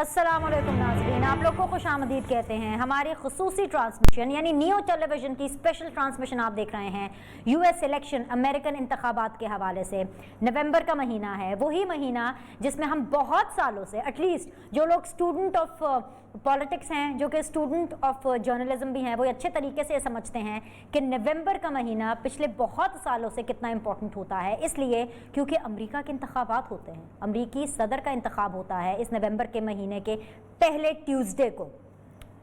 अस्सलाम वालेकुम नाज़रीन, आप लोग को खुश आमदीद कहते हैं। हमारी खसूसी ट्रांसमिशन यानी नियो टेलीविज़न की स्पेशल ट्रांसमिशन आप देख रहे हैं यूएस इलेक्शन, अमेरिकन इंतखाबात के हवाले से। नवंबर का महीना है, वही महीना जिसमें हम बहुत सालों से एटलीस्ट जो लोग स्टूडेंट ऑफ पॉलिटिक्स हैं, जो कि स्टूडेंट ऑफ जर्नलिज्म भी हैं, वो अच्छे तरीके से समझते हैं कि नवंबर का महीना पिछले बहुत सालों से कितना इंपॉर्टेंट होता है। इसलिए क्योंकि अमेरिका के इंतखाबात होते हैं, अमेरिकी सदर का इंतखाब होता है इस नवंबर के महीने के पहले ट्यूसडे को।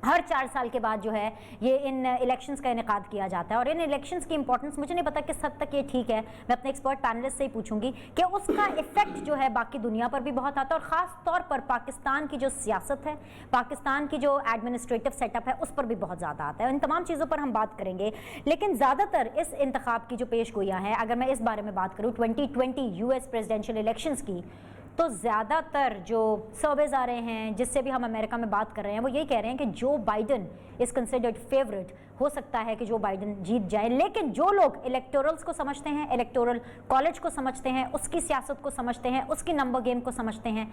हर 4 साल के बाद जो है ये इन इलेक्शंस का इनेकाद किया जाता है। और इन इलेक्शंस की इंपॉर्टेंस मुझे नहीं पता किस हद तक ये ठीक है, मैं अपने एक्सपर्ट पैनलिस्ट से ही पूछूंगी कि उसका इफेक्ट जो है बाकी दुनिया पर भी बहुत आता है, और ख़ास तौर पर पाकिस्तान की जो सियासत है, पाकिस्तान की जो एडमिनिस्ट्रेटिव सेटअप है, उस पर भी बहुत ज़्यादा आता है। इन तमाम चीज़ों पर हम बात करेंगे, लेकिन ज़्यादातर इस इंतखाब की जो पेश गोइयाँ हैं, अगर मैं इस बारे में बात करूँ 2020 यूएस प्रेसिडेंशियल इलेक्शंस की, तो ज़्यादातर जो सर्वेज आ रहे हैं, जिससे भी हम अमेरिका में बात कर रहे हैं, वो यही कह रहे हैं कि जो बाइडन इज़ कंसिडर्ड फेवरेट, हो सकता है कि जो बाइडन जीत जाए। लेकिन जो लोग इलेक्टोरल्स को समझते हैं, इलेक्टोरल कॉलेज को समझते हैं, उसकी सियासत को समझते हैं, उसकी नंबर गेम को समझते हैं,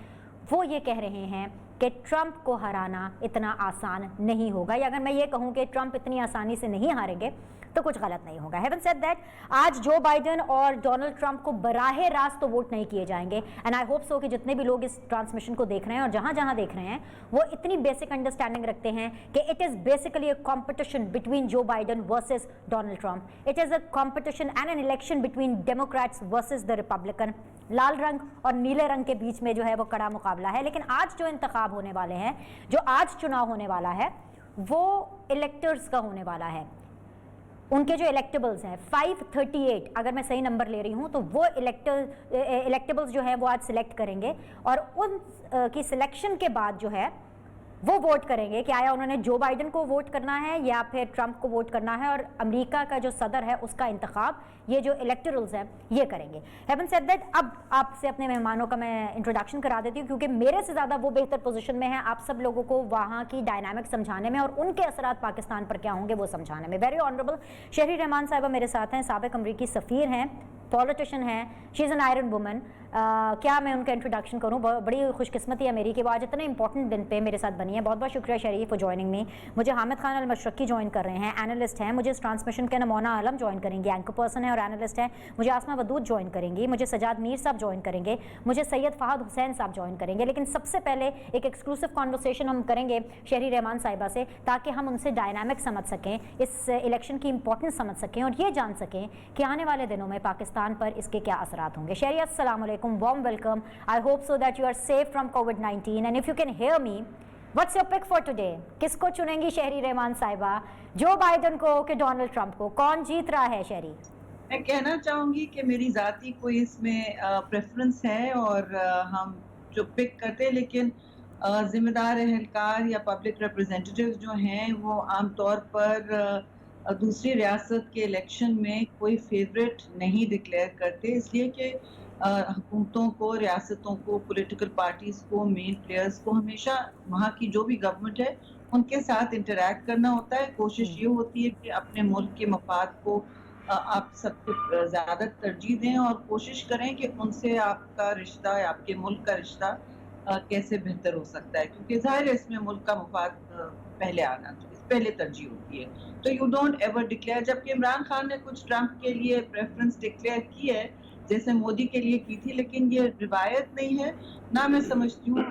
वो ये कह रहे हैं कि ट्रंप को हराना इतना आसान नहीं होगा। या अगर मैं ये कहूँ कि ट्रंप इतनी आसानी से नहीं हारेंगे तो कुछ गलत नहीं होगा। हैवन सेड दैट, आज जो बाइडन और डोनाल्ड ट्रंप को बराहे रास्त तो वोट नहीं किए जाएंगे। एंड आई होप सो कि जितने भी लोग इस ट्रांसमिशन को देख रहे हैं और जहां जहां देख रहे हैं, वो इतनी बेसिक अंडरस्टैंडिंग रखते हैं कि it is basically a competition between Joe Biden versus Donald Trump. It is a competition and an election between Democrats versus the Republican. लाल रंग और नीले रंग के बीच में जो है वो कड़ा मुकाबला है। लेकिन आज जो इंतखाब होने वाले हैं, जो आज चुनाव होने वाला है, वो इलेक्टर्स का होने वाला है। उनके जो इलेक्टेबल्स हैं 538, अगर मैं सही नंबर ले रही हूँ, तो वो इलेक्टेबल्स जो है वो आज सिलेक्ट करेंगे, और उन की सिलेक्शन के बाद जो है वो वोट करेंगे कि आया उन्होंने जो बाइडन को वोट करना है या फिर ट्रंप को वोट करना है। और अमेरिका का जो सदर है उसका इंतखाब ये जो इलेक्टोरल्स हैं ये करेंगे। हैवन सेड दैट, अब आपसे अपने मेहमानों का मैं इंट्रोडक्शन करा देती हूँ, क्योंकि मेरे से ज़्यादा वो बेहतर पोजीशन में है आप सब लोगों को वहाँ की डायनामिक समझाने में और उनके असरात पाकिस्तान पर क्या होंगे वो समझाने में। वेरी ऑनरेबल शहरी रहमान साहिबा मेरे साथ हैं, साबिक अमरीकी सफ़ीर हैं, पॉलिटिशियन हैं, she is an iron woman. क्या मैं उनका इंट्रोडक्शन करूँ, बड़ी खुशकिस्मती है मेरी कि वो आज इतने इंपॉर्टेंट दिन पे मेरे साथ बनी है। बहुत बहुत शुक्रिया शरीफ फॉर जॉइनिंग मी। मुझे हामिद खान अल मशरकी ज्वाइन कर रहे हैं, एनालिस्ट हैं। मुझे इस ट्रांसमिशन के नमोना आलम ज्वाइन करेंगे, एंकर पर्सन है और एनालिस्ट हैं। मुझे आसमा वदूद ज्वाइन करेंगी, मुझे सजाद मीर साहब ज्वाइन करेंगे, मुझे सैयद फ़हद हुसैन साहब ज्वाइन करेंगे। लेकिन सबसे पहले एक एक्सक्लूसिव कॉन्वर्सेशन हम करेंगे शहरी रहमान साहिबा से, ताकि हम उनसे डायनामिक समझ सकें, इस इलेक्शन की इंपॉर्टेंस समझ सकें और ये जान सकें कि आने वाले दिनों में पाकिस्तान पर इसके क्या असरात होंगे। शहरी अस्सलाम वालेकुम, warm welcome. I hope so that you are safe from COVID-19, and if you can hear me, what's your pick for today? किसको चुनेंगी शहरी रहमान साहिबा, जो बाइडन को कि डोनाल्ड ट्रंप को? कौन जीत रहा है शहरी? मैं कहना चाहूंगी कि मेरी जाती कोई इसमें प्रेफरेंस है और हम जो पिक करते हैं, लेकिन जिम्मेदार एहलकार या पब्लिक रिप्रेजेंटेटिव्स जो हैं वो आमतौर पर दूसरी रियासत के इलेक्शन में कोई फेवरेट नहीं डिक्लेयर करते, इसलिए कि हुकूमतों को, रियासतों को, पॉलिटिकल पार्टीज को, मेन प्लेयर्स को हमेशा वहाँ की जो भी गवर्नमेंट है उनके साथ इंटरैक्ट करना होता है। कोशिश ये होती है कि अपने मुल्क के मफाद को आप सबसे ज़्यादा तरजीह दें और कोशिश करें कि उनसे आपका रिश्ता या आपके मुल्क का रिश्ता कैसे बेहतर हो सकता है, क्योंकि ज़ाहिर है इसमें मुल्क का मफाद पहले आना चाहिए, पहले तरजीह होती है। तो यू डोंट एवर डिक्लेयर, जबकि इमरान खान ने कुछ ट्रंप के लिए प्रेफरेंस डिक्लेयर की है जैसे मोदी के लिए की थी, लेकिन ये रिवायत नहीं है, ना मैं समझती हूँ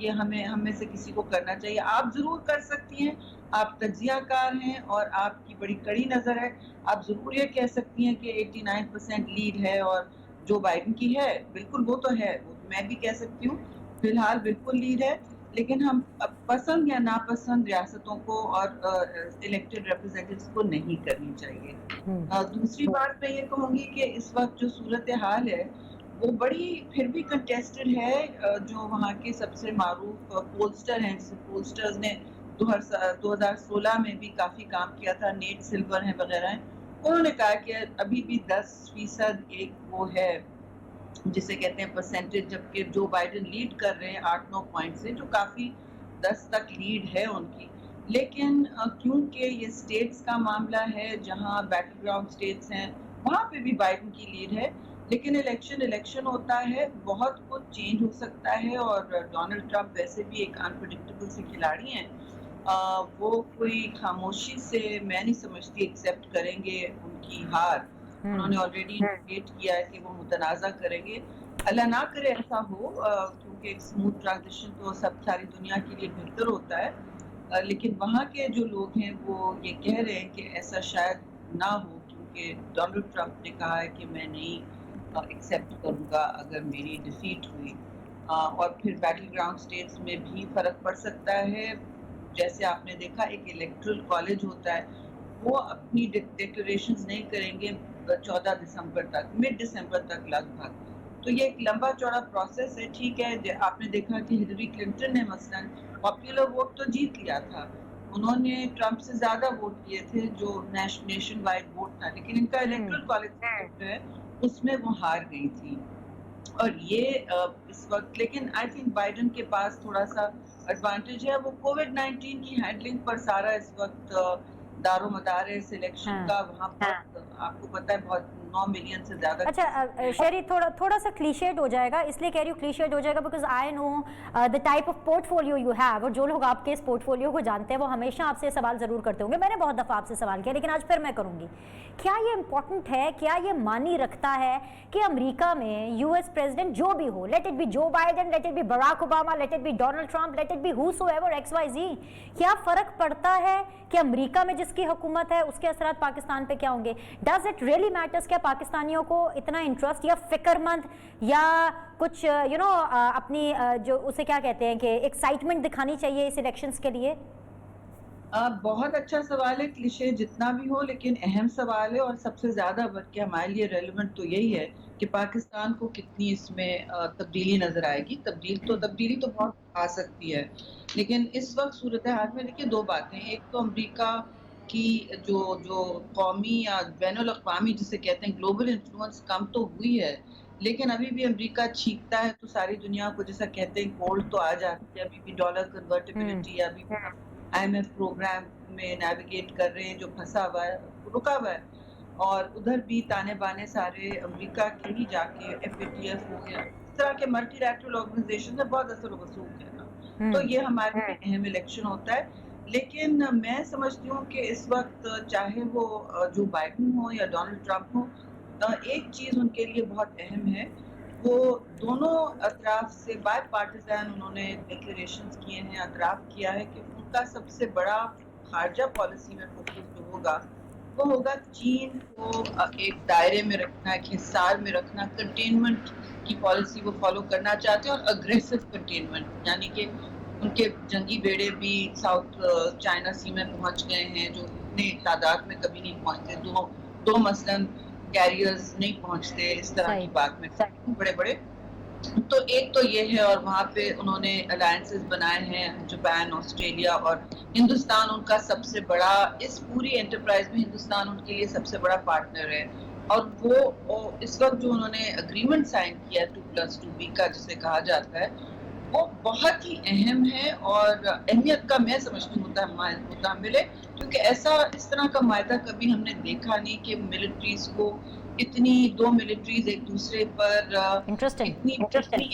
ये हम में से किसी को करना चाहिए। आप ज़रूर कर सकती हैं, आप तज्जियाकार हैं और आपकी बड़ी कड़ी नज़र है। आप ज़रूर ये कह सकती हैं कि 89% लीड है और जो बाइडन की है, बिल्कुल वो तो है, वो मैं भी कह सकती हूँ, फिलहाल बिल्कुल लीड है। लेकिन हम पसंद या नापसंद रियासतों को और इलेक्टेड रिप्रेजेंटेटिव्स को नहीं करनी चाहिए। दूसरी बात मैं ये कहूँगी कि इस वक्त जो सूरत हाल है वो बड़ी फिर भी कंटेस्टेड है। जो वहाँ के सबसे मारूफ पोलस्टर हैं, जैसे पोलस्टर्स ने 2016 में भी काफ़ी काम किया था, नेट सिल्वर हैं वगैरह हैं, उन्होंने कहा कि अभी भी 10% एक वो है जिसे कहते हैं परसेंटेज, जबकि जो बाइडन लीड कर रहे हैं 8-9 पॉइंट से, जो काफ़ी 10 तक लीड है उनकी। लेकिन क्योंकि ये स्टेट्स का मामला है, जहाँ बैटल ग्राउंड स्टेट्स हैं, वहाँ पे भी बाइडन की लीड है, लेकिन इलेक्शन होता है, बहुत कुछ चेंज हो सकता है और डोनाल्ड ट्रंप वैसे भी एक अनप्रेडिक्टेबल से खिलाड़ी हैं। वो कोई खामोशी से मैं नहीं समझती एक्सेप्ट करेंगे उनकी हार। उन्होंने ऑलरेडी इंडिकेट किया है कि वो मुतनाज़ा करेंगे। अल्लाह ना करे ऐसा हो, क्योंकि एक स्मूथ ट्रांजिशन तो सारी दुनिया के लिए बेहतर होता है। लेकिन वहाँ के जो लोग हैं वो ये कह रहे हैं कि ऐसा शायद ना हो, क्योंकि डोनाल्ड ट्रंप ने कहा है कि मैं नहीं एक्सेप्ट करूँगा अगर मेरी डिफीट हुई। और फिर बैटल ग्राउंड स्टेट्स में भी फ़र्क पड़ सकता है। जैसे आपने देखा एक इलेक्टोरल कॉलेज होता है, वो अपनी डिक्लेरेशंस नहीं करेंगे 14 दिसंबर तक, मिड दिसंबर तक लगभग। तो ये एक लंबा चौड़ा प्रोसेस है। ठीक है, आपने देखा कि हिलरी क्लिंटन ने मसलन पॉपुलर वोट तो जीत लिया था, उन्होंने ट्रंप से ज्यादा वोट किए थे जो नेशन वाइड वोट था, लेकिन इनका इलेक्टोरल कॉलेज जो है उसमें वो हार गई थी। और ये इस वक्त, लेकिन आई थिंक बाइडेन के पास थोड़ा सा एडवांटेज है, वो कोविड-19 की हैंडलिंग पर सारा इस वक्त दारोमदार है इस इलेक्शन का। वहाँ पर आपको पता है बहुत 9 मिलियन से ज्यादा। अच्छा शेरी, थोड़ा सा क्लीशेड हो जाएगा, इसलिए कह रही हूँ क्लीशेड हो जाएगा because I know the type of portfolio you have, और जो लोग आपके इस पोर्टफोलियो को जानते हैं वो हमेशा आपसे सवाल जरूर करते होंगे। मैंने बहुत दफ़ा आपसे सवाल किया, लेकिन आज फिर मैं करूँगी। क्या ये इम्पोर्टेंट है, क्या ये मानी रखता है कि अमेरिका में यूएस प्रेसिडेंट जो भी हो, let it be Joe Biden, let it be Barack Obama, let it be Donald Trump, let it be whosoever XYZ, क्या फ़र्क पड़ता है कि अमेरिका में जिसकी हुकूमत है उसके असरात पाकिस्तान पे क्या होंगे? Does it really matters? क्या पाकिस्तानियों को इतना इंटरेस्ट या फिक्रमंद या कुछ अपनी जो उसे क्या कहते हैं कि एक्साइटमेंट दिखानी चाहिए इस इलेक्शंस के लिए? बहुत अच्छा सवाल है, क्लिशे जितना भी हो, लेकिन अहम सवाल है और सबसे ज्यादा बढ़ के हमारे लिए रेलेवेंट तो यही है कि पाकिस्तान को कितनी इसमें तब्दीली नजर आएगी। तब्दीली तो बहुत आ सकती है, लेकिन इस वक्त सूरत हाल में देखिए दो बातें। एक तो अमेरिका की जो कौमी या बैनुल अक़वामी जिसे कहते हैं ग्लोबल इन्फ्लुएंस कम तो हुई है, लेकिन अभी भी अमेरिका छींकता है तो सारी दुनिया को जैसा कहते हैं कोल्ड तो आ जाती है। अभी भी डॉलर कन्वर्टेबिलिटी, अभी IMF प्रोग्राम में नेविगेट कर रहे हैं, जो फंसा हुआ है, रुका हुआ है। और उधर भी ताने बाने सारे अमेरिका के ही जाके FATF हो गया, इस तरह के मल्टीलैटरल ऑर्गेनाइजेशन में बहुत असर वसूल है ना। तो ये हमारे लिए अहम इलेक्शन होता है। लेकिन मैं समझती हूँ कि इस वक्त चाहे वो जो बाइडेन हो या डोनाल्ड ट्रंप हो, एक चीज उनके लिए बहुत अहम है, वो दोनों अतराफ से बाय पार्टिजान उन्होंने डिक्लेरेशंस किए हैं, अतराफ किया है कि उनका सबसे बड़ा खारजा पॉलिसी में फोकस जो होगा वो होगा चीन को एक दायरे में रखना, एक हिसार में रखना, कंटेनमेंट की पॉलिसी वो फॉलो करना चाहते हैं और अग्रेसिव कंटेनमेंट, यानी कि उनके जंगी बेड़े भी साउथ चाइना सी में पहुंच गए हैं जो इतने तादाद में कभी नहीं पहुंचते। दो मसलन कैरियर्स नहीं पहुंचते इस तरह की बात में, बड़े बड़े। तो एक तो ये है, और वहाँ पे उन्होंने अलायंसेस बनाए हैं, जापान, ऑस्ट्रेलिया और हिंदुस्तान उनका सबसे बड़ा, इस पूरी एंटरप्राइज में हिंदुस्तान उनके लिए सबसे बड़ा पार्टनर है। और वो इस वक्त जो उन्होंने एग्रीमेंट साइन किया 2+2B का जिसे कहा जाता है, वो बहुत ही अहम है और अहमियत का मैं समझती हूँ मुतामिल है, क्योंकि इस तरह का मायदा कभी हमने देखा नहीं कि मिलिट्रीज को दो मिलिट्रीज एक दूसरे पर इतनी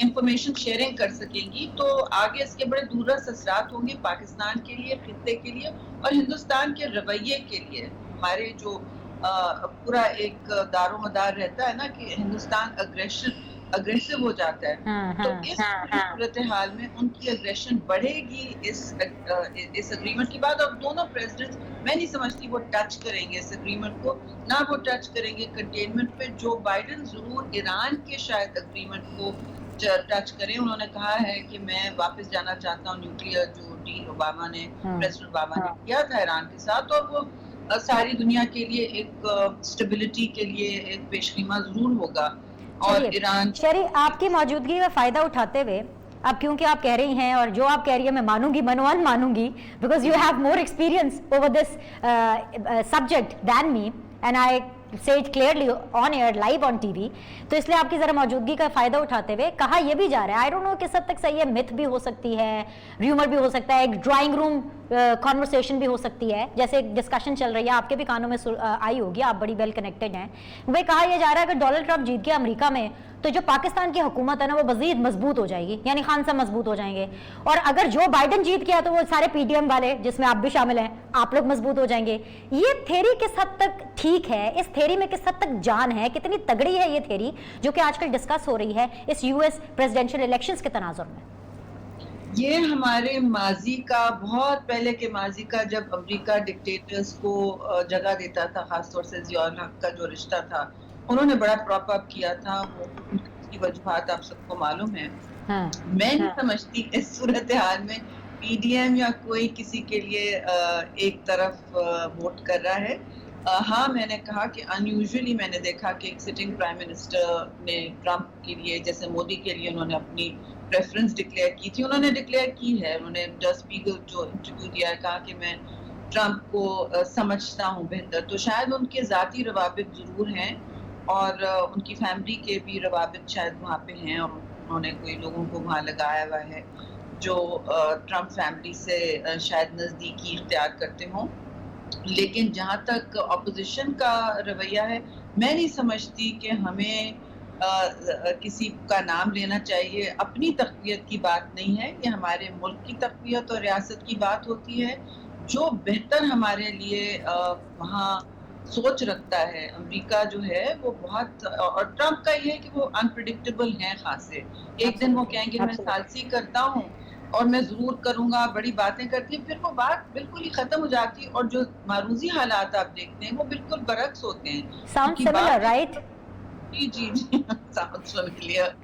इंफॉर्मेशन शेयरिंग कर सकेंगी। तो आगे इसके बड़े दूरदराज असरात होंगे पाकिस्तान के लिए, खित्ते के लिए और हिंदुस्तान के रवैये के लिए। हमारे जो पूरा एक दारोमदार रहता है ना कि हिंदुस्तान अग्रेसिव हो जाता है, तो इस सूरत हाल में उनकी अग्रेशन बढ़ेगी इस एग्रीमेंट के बाद। और दोनों प्रेसिडेंट्स मैं नहीं समझती वो टच करेंगे इस एग्रीमेंट को, ना वो टच करेंगे कंटेनमेंट पे। जो बाइडेन जरूर ईरान के शायद एग्रीमेंट को टच करें। उन्होंने कहा है कि मैं वापस जाना चाहता हूँ न्यूक्लियर जो डील प्रेसिडेंट ओबामा ने किया था ईरान के साथ, और वो सारी दुनिया के लिए एक स्टेबिलिटी के लिए एक पेशकीमा जरूर होगा। और ईरान शेरी, आपकी मौजूदगी का फायदा उठाते हुए, अब क्योंकि आप कह रही हैं और जो आप कह रही हैं मैं मानूंगी, मनोवन मानूंगी, because you have more experience over this subject than me and I say it clearly on air live on TV, तो इसलिए आपकी जरा मौजूदगी का फायदा उठाते हुए कहा यह भी जा रहा है, आई डोंट नो किस हद तक सही है, मिथ भी हो सकती है, र्यूमर भी हो सकता है, एक ड्राइंग रूम कॉन्वर्सेशन भी हो सकती है, जैसे डिस्कशन चल रही है, आपके भी कानों में आई होगी, आप बड़ी वेल कनेक्टेड हैं। वह कहा यह जा रहा है कि डोनाल्ड ट्रंप जीत गया अमेरिका में तो जो पाकिस्तान की हुकूमत है ना वो मजीद मजबूत हो जाएगी, यानी खान साहब मजबूत हो जाएंगे, और अगर जो बाइडन जीत गया तो वो सारे पीडीएम वाले जिसमें आप भी शामिल हैं, आप लोग मजबूत हो जाएंगे। ये थ्योरी किस हद तक ठीक है, इस थ्योरी में किस हद तक जान है, कितनी तगड़ी है ये थ्योरी जो कि आजकल डिस्कस हो रही है इस यूएस प्रेसिडेंशियल इलेक्शंस के तनाजुर में? ये हमारे माजी का, बहुत पहले के माजी का, जब अमेरिका डिक्टेटर्स को जगह देता था, खासतौर से ज़ियाउल हक का जो रिश्ता था, उन्होंने बड़ा प्रॉप अप किया था। वो उसकी वजूहात आप सबको मालूम है। हाँ, मैं नहीं समझती इस सूरत हाल में पीडीएम या कोई किसी के लिए एक तरफ वोट कर रहा है। हाँ, मैंने कहा कि अनयूजुअली मैंने देखा कि एक सिटिंग प्राइम मिनिस्टर ने ट्रंप के लिए, जैसे मोदी के लिए उन्होंने अपनी प्रेफरेंस डिक्लेयर की थी, उन्होंने डिक्लेयर की है। उन्होंने डर स्पीगल जो इंटरव्यू दिया है, कहा कि मैं ट्रंप को समझता हूँ बेहतर। तो शायद उनके ज़ाती रवाबित ज़रूर हैं और उनकी फैमिली के भी रवाबित शायद वहाँ पे हैं, और उन्होंने कोई लोगों को वहाँ लगाया हुआ है जो ट्रंप फैमिली से शायद नज़दीकी इख्तियार करते हों। लेकिन जहाँ तक अपोजिशन का रवैया है, मैं नहीं समझती कि हमें किसी का नाम लेना चाहिए। अपनी तक़वियत की बात नहीं है, ये हमारे मुल्क की तक़वियत और रियासत की बात होती है। जो बेहतर हमारे लिए वहाँ सोच रखता है, अमेरिका जो है वो बहुत, और ट्रंप का ये है कि वो अनप्रेडिक्टेबल हैं खासे। एक दिन वो कहेंगे मैं सालसी करता हूँ और मैं ज़रूर करूँगा, बड़ी बातें करती है, फिर वो बात बिल्कुल ही ख़त्म हो जाती है, और जो मारूज़ी हालात आप देखते हैं वो बिल्कुल बरक्स होते हैं। Sound similar, right? जी sound similar,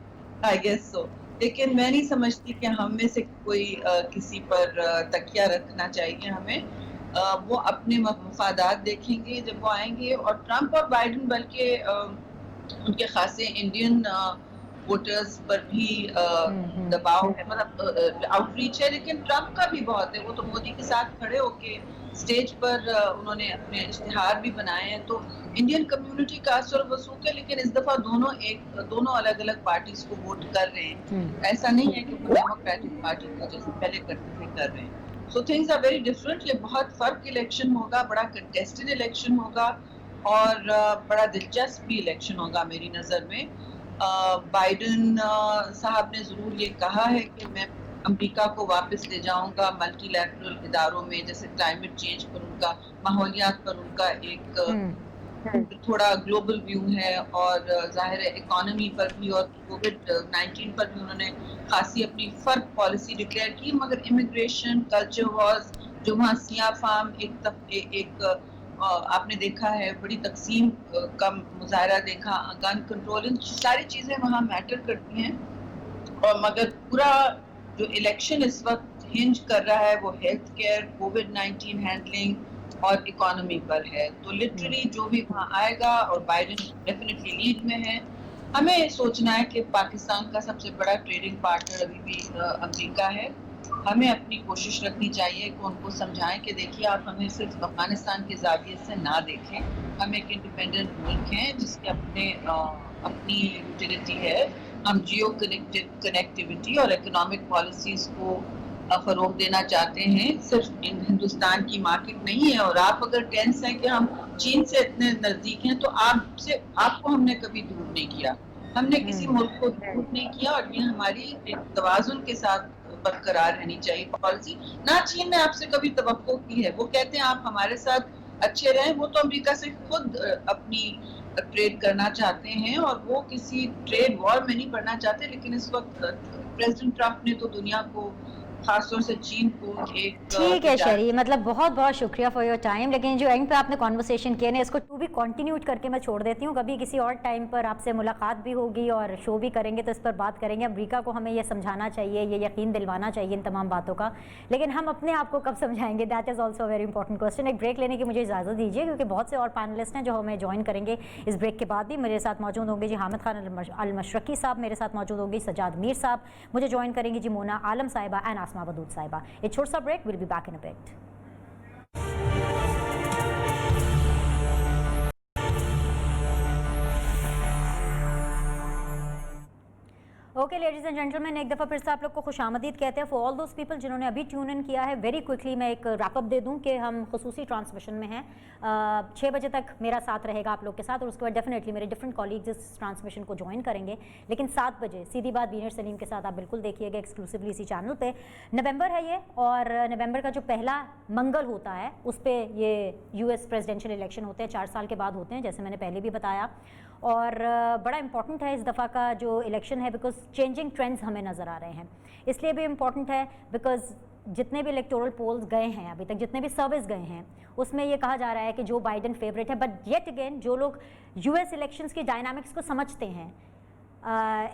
I guess so. लेकिन मैं नहीं समझती कि हम में से कोई किसी पर तकिया रखना चाहिए। हमें वो अपने मफादात देखेंगे जब वो आएंगे, और ट्रंप और बाइडन बल्कि उनके खासे इंडियन वोटर्स पर भी दबाव है, मतलब आउटरीच है, लेकिन ट्रंप का भी बहुत है। वो तो मोदी के साथ खड़े होके स्टेज पर उन्होंने अपने इश्तिहार भी बनाए हैं, तो इंडियन कम्युनिटी का असर वसूख है। लेकिन इस दफा दोनों अलग अलग पार्टीज को वोट कर रहे हैं। ऐसा नहीं है कि वो डेमोक्रेटिक पार्टी को जैसे पहले करते थे कर रहे हैं। So things are very different. ये बहुत फर्क इलेक्शन होगा, बड़ा कंटेस्टेड इलेक्शन होगा, और बड़ा दिलचस्प भी इलेक्शन होगा मेरी नज़र में। बाइडन साहब ने ज़रूर ये कहा है कि मैं अमेरिका को वापस ले जाऊंगा मल्टीलैटरल इदारों में, जैसे क्लाइमेट चेंज पर उनका, माहौलियात पर उनका एक थोड़ा ग्लोबल व्यू है, और जाहिर है इकोनॉमी पर भी और कोविड-19 पर भी उन्होंने खासी अपनी फर्क पॉलिसी डिक्लेयर की। मगर इमिग्रेशन, कल्चर वॉर्स, जो वहाँ सिया फार्म एक आपने देखा है, बड़ी तकसीम का मुजाहरा देखा, गन कंट्रोल, इन सारी चीज़ें वहाँ मैटर करती हैं। और मगर पूरा जो इलेक्शन इस वक्त हिंज कर रहा है वो हेल्थ केयर, कोविड-19 हैंडलिंग और इकोनॉमी पर है। तो लिटरली जो भी वहाँ आएगा, और बाइडन डेफिनेटली लीड में है, हमें सोचना है कि पाकिस्तान का सबसे बड़ा ट्रेडिंग पार्टनर अभी भी अमेरिका है। हमें अपनी कोशिश रखनी चाहिए कि उनको समझाएं कि देखिए, आप हमें सिर्फ अफगानिस्तान के ज़ाविये से ना देखें। हम एक इंडिपेंडेंट मुल्क हैं जिसके अपनी यूटिलिटी है। हम जियो कनेक्टिविटी और इकोनॉमिक पॉलिसीज़ को फ़रोग़ देना चाहते हैं, सिर्फ हिंदुस्तान की मार्केट नहीं है। और आप अगर टेंस हैं कि हम चीन से इतने नज़दीक हैं, तो आपको हमने कभी दूर नहीं किया, हमने किसी मुल्क को दूर नहीं किया, और ये हमारी एक तवाज़ुन के साथ बरकरार रहनी चाहिए पॉलिसी। ना चीन ने आपसे कभी तवक्को की है, वो कहते हैं आप हमारे साथ अच्छे रहें, वो तो अमेरिका से खुद अपनी ट्रेड करना चाहते हैं, और वो किसी ट्रेड वॉर में नहीं पड़ना चाहते। लेकिन इस वक्त प्रेसिडेंट ट्रंप ने तो दुनिया को, खासतौर से चीन को एक, ठीक है शेरी, मतलब बहुत बहुत शुक्रिया फॉर योर टाइम। लेकिन जो एंड पे आपने कॉन्वर्सेशन किया ना, इसको टू भी कंटिन्यूड करके मैं छोड़ देती हूँ। कभी किसी और टाइम पर आपसे मुलाकात भी होगी और शो भी करेंगे तो इस पर बात करेंगे। अमेरिका को हमें ये समझाना चाहिए, ये यकीन दिलवाना चाहिए इन तमाम बातों का, लेकिन हम अपने आप को कब समझाएंगे, that is also very important question. एक ब्रेक लेने की मुझे इजाज़त दीजिए, क्योंकि बहुत से और पैनलिस्ट हैं जो हमें ज्वाइन करेंगे इस ब्रेक के बाद भी। मेरे साथ मौजूद होंगे जी हामिद खान अल-मशरकी साहब, मेरे साथ मौजूद होंगी सजाद मीर साहब, मुझे ज्वाइन करेंगी जी मोना आलम साहिबा एंड आसमा वदूद साहिबा। एक छोटा सा break, will be back in a bit. Okay ladies and gentleman, एक दफ़ा फिर से आप लोग को खुशामदीद कहते हैं। फॉर ऑल दोज पीपल जिन्होंने अभी ट्यून इन किया है, वेरी क्विकली मैं एक रैपअप दे दूं कि हम खसूसी ट्रांसमिशन में हैं। 6 बजे तक मेरा साथ रहेगा आप लोग के साथ, और उसके बाद डेफिनेटली मेरे डिफरेंट कॉलीग्स इस ट्रांसमिशन को ज्वाइन करेंगे। लेकिन 7 बजे सीधी बात बीनर सलीम के साथ आप बिल्कुल देखिएगा एक्सक्लूसिवली इसी चैनल पे। नवंबर है ये, और नवंबर का जो पहला मंगल होता है उस पर ये US प्रेसिडेंशियल इलेक्शन होते हैं, 4 साल के बाद होते हैं, जैसे मैंने पहले भी बताया। और बड़ा इंपॉर्टेंट है इस दफ़ा का जो इलेक्शन है, बिकॉज चेंजिंग ट्रेंड्स हमें नज़र आ रहे हैं। इसलिए भी इम्पॉर्टेंट है बिकॉज जितने भी इलेक्टोरल पोल्स गए हैं अभी तक, जितने भी सर्वेस गए हैं, उसमें ये कहा जा रहा है कि जो बाइडन फेवरेट है। बट येट अगेन जो लोग US इलेक्शंस की डायनामिक्स को समझते हैं,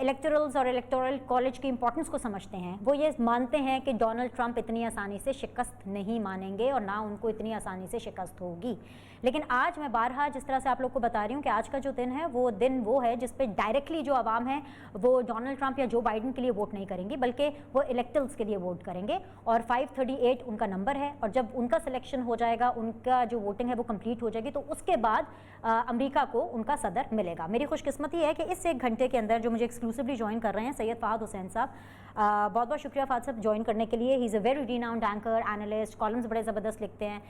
इलेक्टोरल्स और इलेक्टोरल कॉलेज की इंपॉर्टेंस को समझते हैं, वो ये मानते हैं कि डोनाल्ड ट्रंप इतनी आसानी से शिकस्त नहीं मानेंगे और ना उनको इतनी आसानी से शिकस्त होगी। लेकिन आज मैं बारहा जिस तरह से आप लोग को बता रही हूँ कि आज का जो दिन है वो है जिस पे डायरेक्टली जो आवाम है वो डोनाल्ड ट्रंप या जो बाइडन के लिए वोट नहीं करेंगी, बल्कि वो इलेक्टर्स के लिए वोट करेंगे। और 538 उनका नंबर है, और जब उनका सिलेक्शन हो जाएगा, उनका जो वोटिंग है वो कंप्लीट हो जाएगी, तो उसके बाद अमेरिका को उनका सदर मिलेगा। मेरी खुशकिस्मती है कि इस 1 घंटे के अंदर जो मुझे एक्सक्लूसिवली ज्वाइन कर रहे हैं सैयद फ़हद हुसैन साहब, बहुत बहुत शुक्रिया फ़हद साहब ज्वाइन करने के लिए। He is a very renowned anchor, analyst, columns बड़े ज़बरदस्त लिखते हैं।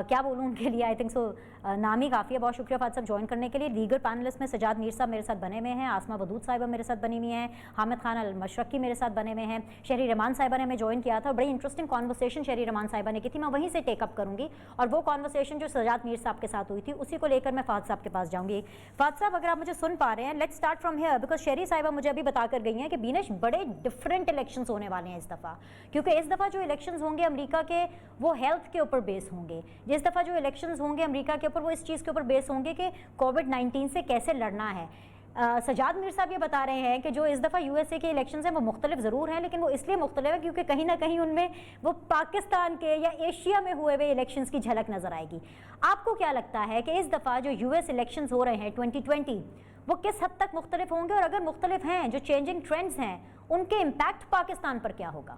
क्या बोलूँ उनके लिए, आई थिंक सो नाम ही काफ़ी है। बहुत शुक्रिया फ़हद साहब ज्वाइन करने के लिए। लीगल पैनलिस्ट में सजाद मीर साहब मेरे साथ बने हुए हैं, आसमा बदूद साहिबा मेरे साथ बनी हुई हैं, हामिद खान अल मशरकी मेरे साथ बने हुए हैं, शहरी रहमान साहिबा ने हमें ज्वाइन किया था। बड़ी इंटरेस्टिंग कॉन्वर्सेशन शहरी रहमान साहिबा ने की थी, मैं वहीं से टेकअप करूँगी। और वो कॉन्वर्सेशन जो सजाद मीर साहब के साथ हुई थी उसी को लेकर मैं फ़हद साहब के पास जाऊँगी। फ़हद साहब अगर आप मुझे सुन पा रहे हैं, let's start from here, because शहरी साहिबा मुझे अभी बता कर गई हैं कि बीनश बड़े डिफरेंट इलेक्शंस होने वाले हैं इस दफ़ा, क्योंकि इस दफ़ा जो इलेक्शंस होंगे अमेरिका के वो हेल्थ के ऊपर बेस होंगे। जिस दफ़ा जो इलेक्शंस होंगे अमेरिका के ऊपर वो इस चीज़ के ऊपर बेस होंगे कि कोविड-19 से कैसे लड़ना है। सजाद मीर साहब ये बता रहे हैं कि जो इस दफ़ा USA के इलेक्शंस हैं वो मुख्तलिफ ज़रूर हैं, लेकिन वो इसलिए मुख्तलिफ है क्योंकि कहीं ना कहीं उनमें वो पाकिस्तान के या एशिया में हुए हुए इलेक्शंस की झलक नज़र आएगी। आपको क्या लगता है कि इस दफ़ा जो US इलेक्शंस हो रहे हैं 2020 वो किस हद तक मुख्तलिफ होंगे, और अगर मुख्तलिफ हैं, जो चेंजिंग ट्रेंड्स हैं, उनके इम्पैक्ट पाकिस्तान पर क्या होगा?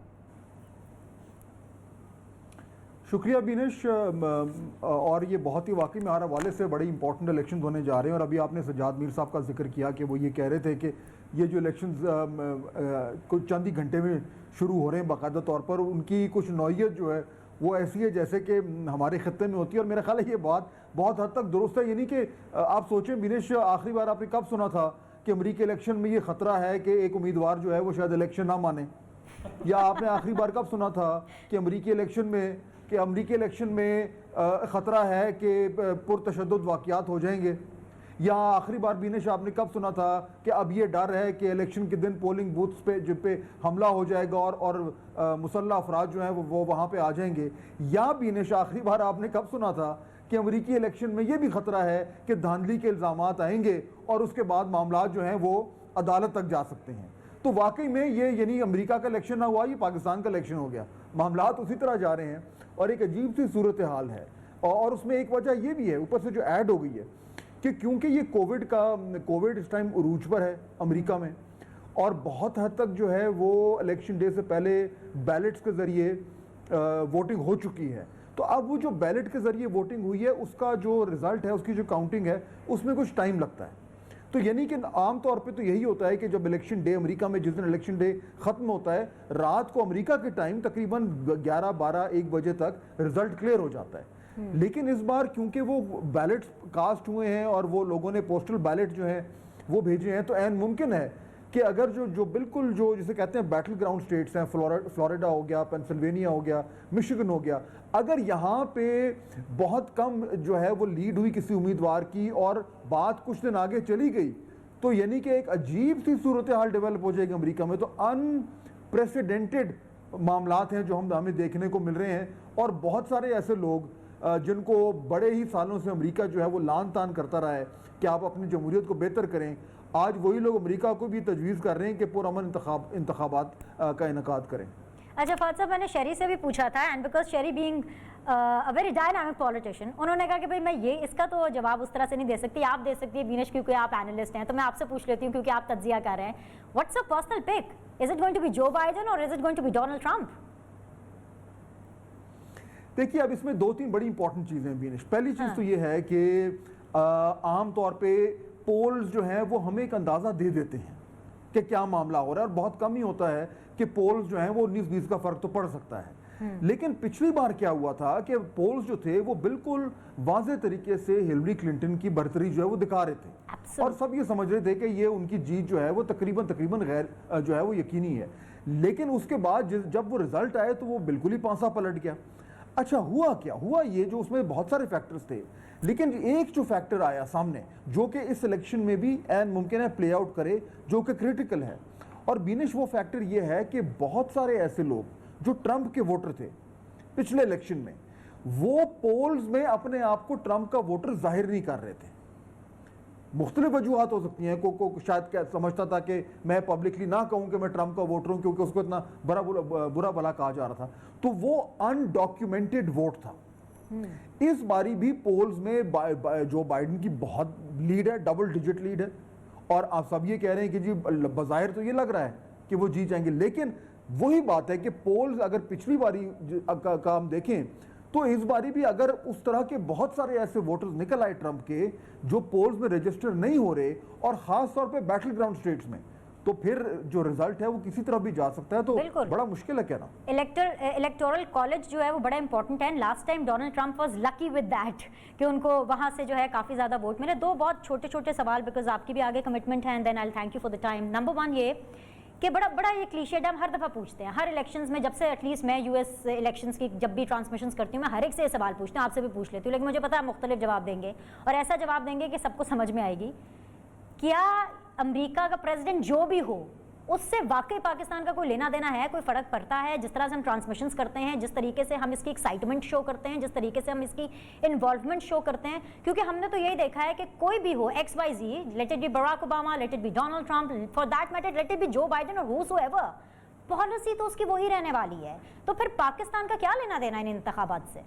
शुक्रिया बीनश, और ये बहुत ही वाकई में हमारे हवाले से बड़े इंपॉर्टेंट इलेक्शन होने जा रहे हैं। और अभी आपने सजाद मीर साहब का जिक्र किया कि वो ये कह रहे थे कि ये जो इलेक्शंस कुछ चंद ही घंटे में शुरू हो रहे हैं, बाकायदा तौर पर उनकी कुछ नौइयत जो है वो ऐसी है जैसे कि हमारे खत्ते में होती है। और मेरा ख्याल है ये बात बहुत हद तक दुरुस्त है। यानी कि आप सोचें बीनश, आखिरी बार आपने कब सुना था कि अमरीकी इलेक्शन में ये ख़तरा है कि एक उम्मीदवार जो है वो शायद इलेक्शन ना माने? या आपने आखिरी बार कब सुना था कि अमरीकी इलेक्शन में ख़तरा है कि पुरतशद्दुद वाक़यात हो जाएंगे? या आखिरी बार बीनश आपने कब सुना था कि अब ये डर है कि इलेक्शन के दिन पोलिंग बूथ्स पे हमला हो जाएगा और मुसल्लह अफराद जो हैं वो वहाँ पे आ जाएंगे? या बीनश आखिरी बार आपने कब सुना था कि अमरीकी इलेक्शन में ये भी ख़तरा है कि धांधली के इल्ज़ामात आएंगे और उसके बाद मामला जो हैं वो अदालत तक जा सकते हैं? तो वाकई में ये यानी अमेरिका का इलेक्शन ना हुआ, ये पाकिस्तान का इलेक्शन हो गया। मामलात उसी तरह जा रहे हैं और एक अजीब सी सूरत हाल है। और उसमें एक वजह ये भी है ऊपर से जो ऐड हो गई है कि क्योंकि ये कोविड इस टाइम उरूज पर है अमेरिका में, और बहुत हद तक जो है वो इलेक्शन डे से पहले बैलेट्स के ज़रिए वोटिंग हो चुकी है। तो अब वो जो बैलेट के ज़रिए वोटिंग हुई है उसका जो रिज़ल्ट है, उसकी जो काउंटिंग है, उसमें कुछ टाइम लगता है। तो यानी कि आम तौर पे तो यही होता है कि जब इलेक्शन डे अमेरिका में, जिस दिन इलेक्शन डे ख़त्म होता है, रात को अमेरिका के टाइम तकरीबन 11, 12, 1 बजे तक रिज़ल्ट क्लियर हो जाता है। लेकिन इस बार क्योंकि वो बैलेट्स कास्ट हुए हैं और वो लोगों ने पोस्टल बैलेट जो हैं वो भेजे हैं, तो ऐन मुमकिन है कि अगर जो बिल्कुल जो जिसे कहते हैं बैटल ग्राउंड स्टेट्स हैं, फ्लोरिडा हो गया, पेंसिल्वेनिया हो गया, मिशिगन हो गया, अगर यहाँ पे बहुत कम जो है वो लीड हुई किसी उम्मीदवार की और बात कुछ दिन आगे चली गई, तो यानी कि एक अजीब सी सूरत हाल डेवलप हो जाएगी अमेरिका में। तो अनप्रेसिडेंटेड मामलात हैं जो हमें देखने को मिल रहे हैं। और बहुत सारे ऐसे लोग जिनको बड़े ही सालों से अमेरिका जो है वो लान तान करता रहा है कि आप अपनी जमहूरियत को बेहतर करें, आज वही लोग अमेरिका को भी तजवीज़ कर रहे हैं कि पुरअमन इंतखाबात का इनेकाद करें। अच्छा फ़हद साहब, मैंने शहरी से भी पूछा था, एंड बिकॉज शहरी being a very dynamic politician, उन्होंने कहा कि भाई मैं ये इसका तो जवाब उस तरह से नहीं दे सकती, आप दे सकती है बीनश, क्योंकि आप एनालिस्ट हैं। तो मैं आपसे पूछ लेती हूँ क्योंकि आप तज्जिया कर रहे हैं, what's a personal pick? Is it going to be Joe Biden or is it going to be Donald Trump? देखिए, अब इसमें 2-3 बड़ी इंपॉर्टेंट चीज़ें हैं बीनश। पहली चीज़ तो ये है कि आम तौर पे पोल्स जो हैं वो हमें एक अंदाज़ा दे देते हैं کہ کیا معاملہ ہو رہا ہے, اور بہت کم ہی ہوتا ہے کہ پولز جو ہیں وہ 19-20 کا فرق تو پڑ سکتا ہے. لیکن پچھلی بار کیا ہوا تھا کہ پولز جو تھے وہ بالکل واضح طریقے سے ہلری کلنٹن کی برتری جو ہے وہ دکھا رہے تھے, اور سب یہ سمجھ رہے تھے کہ یہ ان کی جیت جو ہے وہ تقریباً غیر جو ہے وہ یقینی ہے. لیکن اس کے بعد جب وہ رزلٹ آئے تو وہ بالکل ہی پانسا پلٹ گیا. اچھا ہوا کیا ہوا, یہ جو اس میں بہت سارے فیکٹرز تھے, لیکن ایک جو فیکٹر آیا سامنے جو کہ اس الیکشن میں بھی ممکن ہے پلے آؤٹ کرے, جو کہ کریٹیکل ہے, اور بینش وہ فیکٹر یہ ہے کہ بہت سارے ایسے لوگ جو ٹرمپ کے ووٹر تھے پچھلے الیکشن میں, وہ پولز میں اپنے آپ کو ٹرمپ کا ووٹر ظاہر نہیں کر رہے تھے. مختلف وجوہات ہو سکتی ہیں, کو شاید سمجھتا تھا کہ میں پبلکلی نہ کہوں کہ میں ٹرمپ کا ووٹر ہوں کیونکہ اس کو اتنا برا بھلا کہا جا رہا تھا, تو وہ انڈاکیومنٹڈ ووٹ تھا. اس باری بھی پولز میں جو بائیڈن کی بہت لیڈ ہے, ڈبل ڈیجٹ لیڈ ہے, اور آپ سب یہ کہہ رہے ہیں کہ جی بظاہر تو یہ لگ رہا ہے کہ وہ جیت جائیں گے, لیکن وہی بات ہے کہ پولز اگر پچھلی باری کا ہم دیکھیں تو اس باری بھی اگر اس طرح کے بہت سارے ایسے ووٹرز نکل آئے ٹرمپ کے جو پولز میں رجسٹر نہیں ہو رہے, اور خاص طور پہ بیٹل گراؤنڈ سٹیٹس میں, تو پھر جو رزلٹ ہے وہ کسی طرح بھی جا سکتا ہے. تو بڑا مشکل ہے کہنا. الیکٹورل کالج جو ہے وہ بڑا امپورٹنٹ ہے. Last time Donald Trump was lucky with that کہ ان کو وہاں سے جو ہے کافی زیادہ ووٹ ملے. دو بہت چھوٹے چھوٹے سوال, بیکاز آپ کی بھی آگے کمٹمنٹ ہے, and then I thank you for the time. Number 1 یہ کہ بڑا یہ کلیشے ہم ہر دفعہ پوچھتے ہیں ہر الیکشنز میں, جب سے ایٹ لیسٹ میں یو ایس الیکشنز کی جب بھی ٹرانسمیشنز کرتی ہوں میں ہر ایک سے یہ سوال پوچھتی ہوں, آپ سے بھی پوچھ لیتی ہوں, لیکن مجھے پتا ہے مختلف جواب دیں گے, اور ایسا جواب دیں گے کہ سب کو سمجھ میں آئے گی. کیا امریکہ کا پریزیڈنٹ جو بھی ہو اس سے واقعی پاکستان کا کوئی لینا دینا ہے, کوئی فرق پڑتا ہے جس طرح سے ہم ٹرانسمیشنز کرتے ہیں, جس طریقے سے ہم اس کی ایکسائٹمنٹ شو کرتے ہیں, جس طریقے سے ہم اس کی انوالومنٹ شو کرتے ہیں؟ کیونکہ ہم نے تو یہی دیکھا ہے کہ کوئی بھی ہو X Y Z, let it be Barack Obama, let it be Donald Trump, for that matter let it be Joe Biden اور ہوز ایور, پالیسی تو اس کی وہی رہنے والی ہے. تو پھر پاکستان کا کیا لینا دینا ان انتخابات سے؟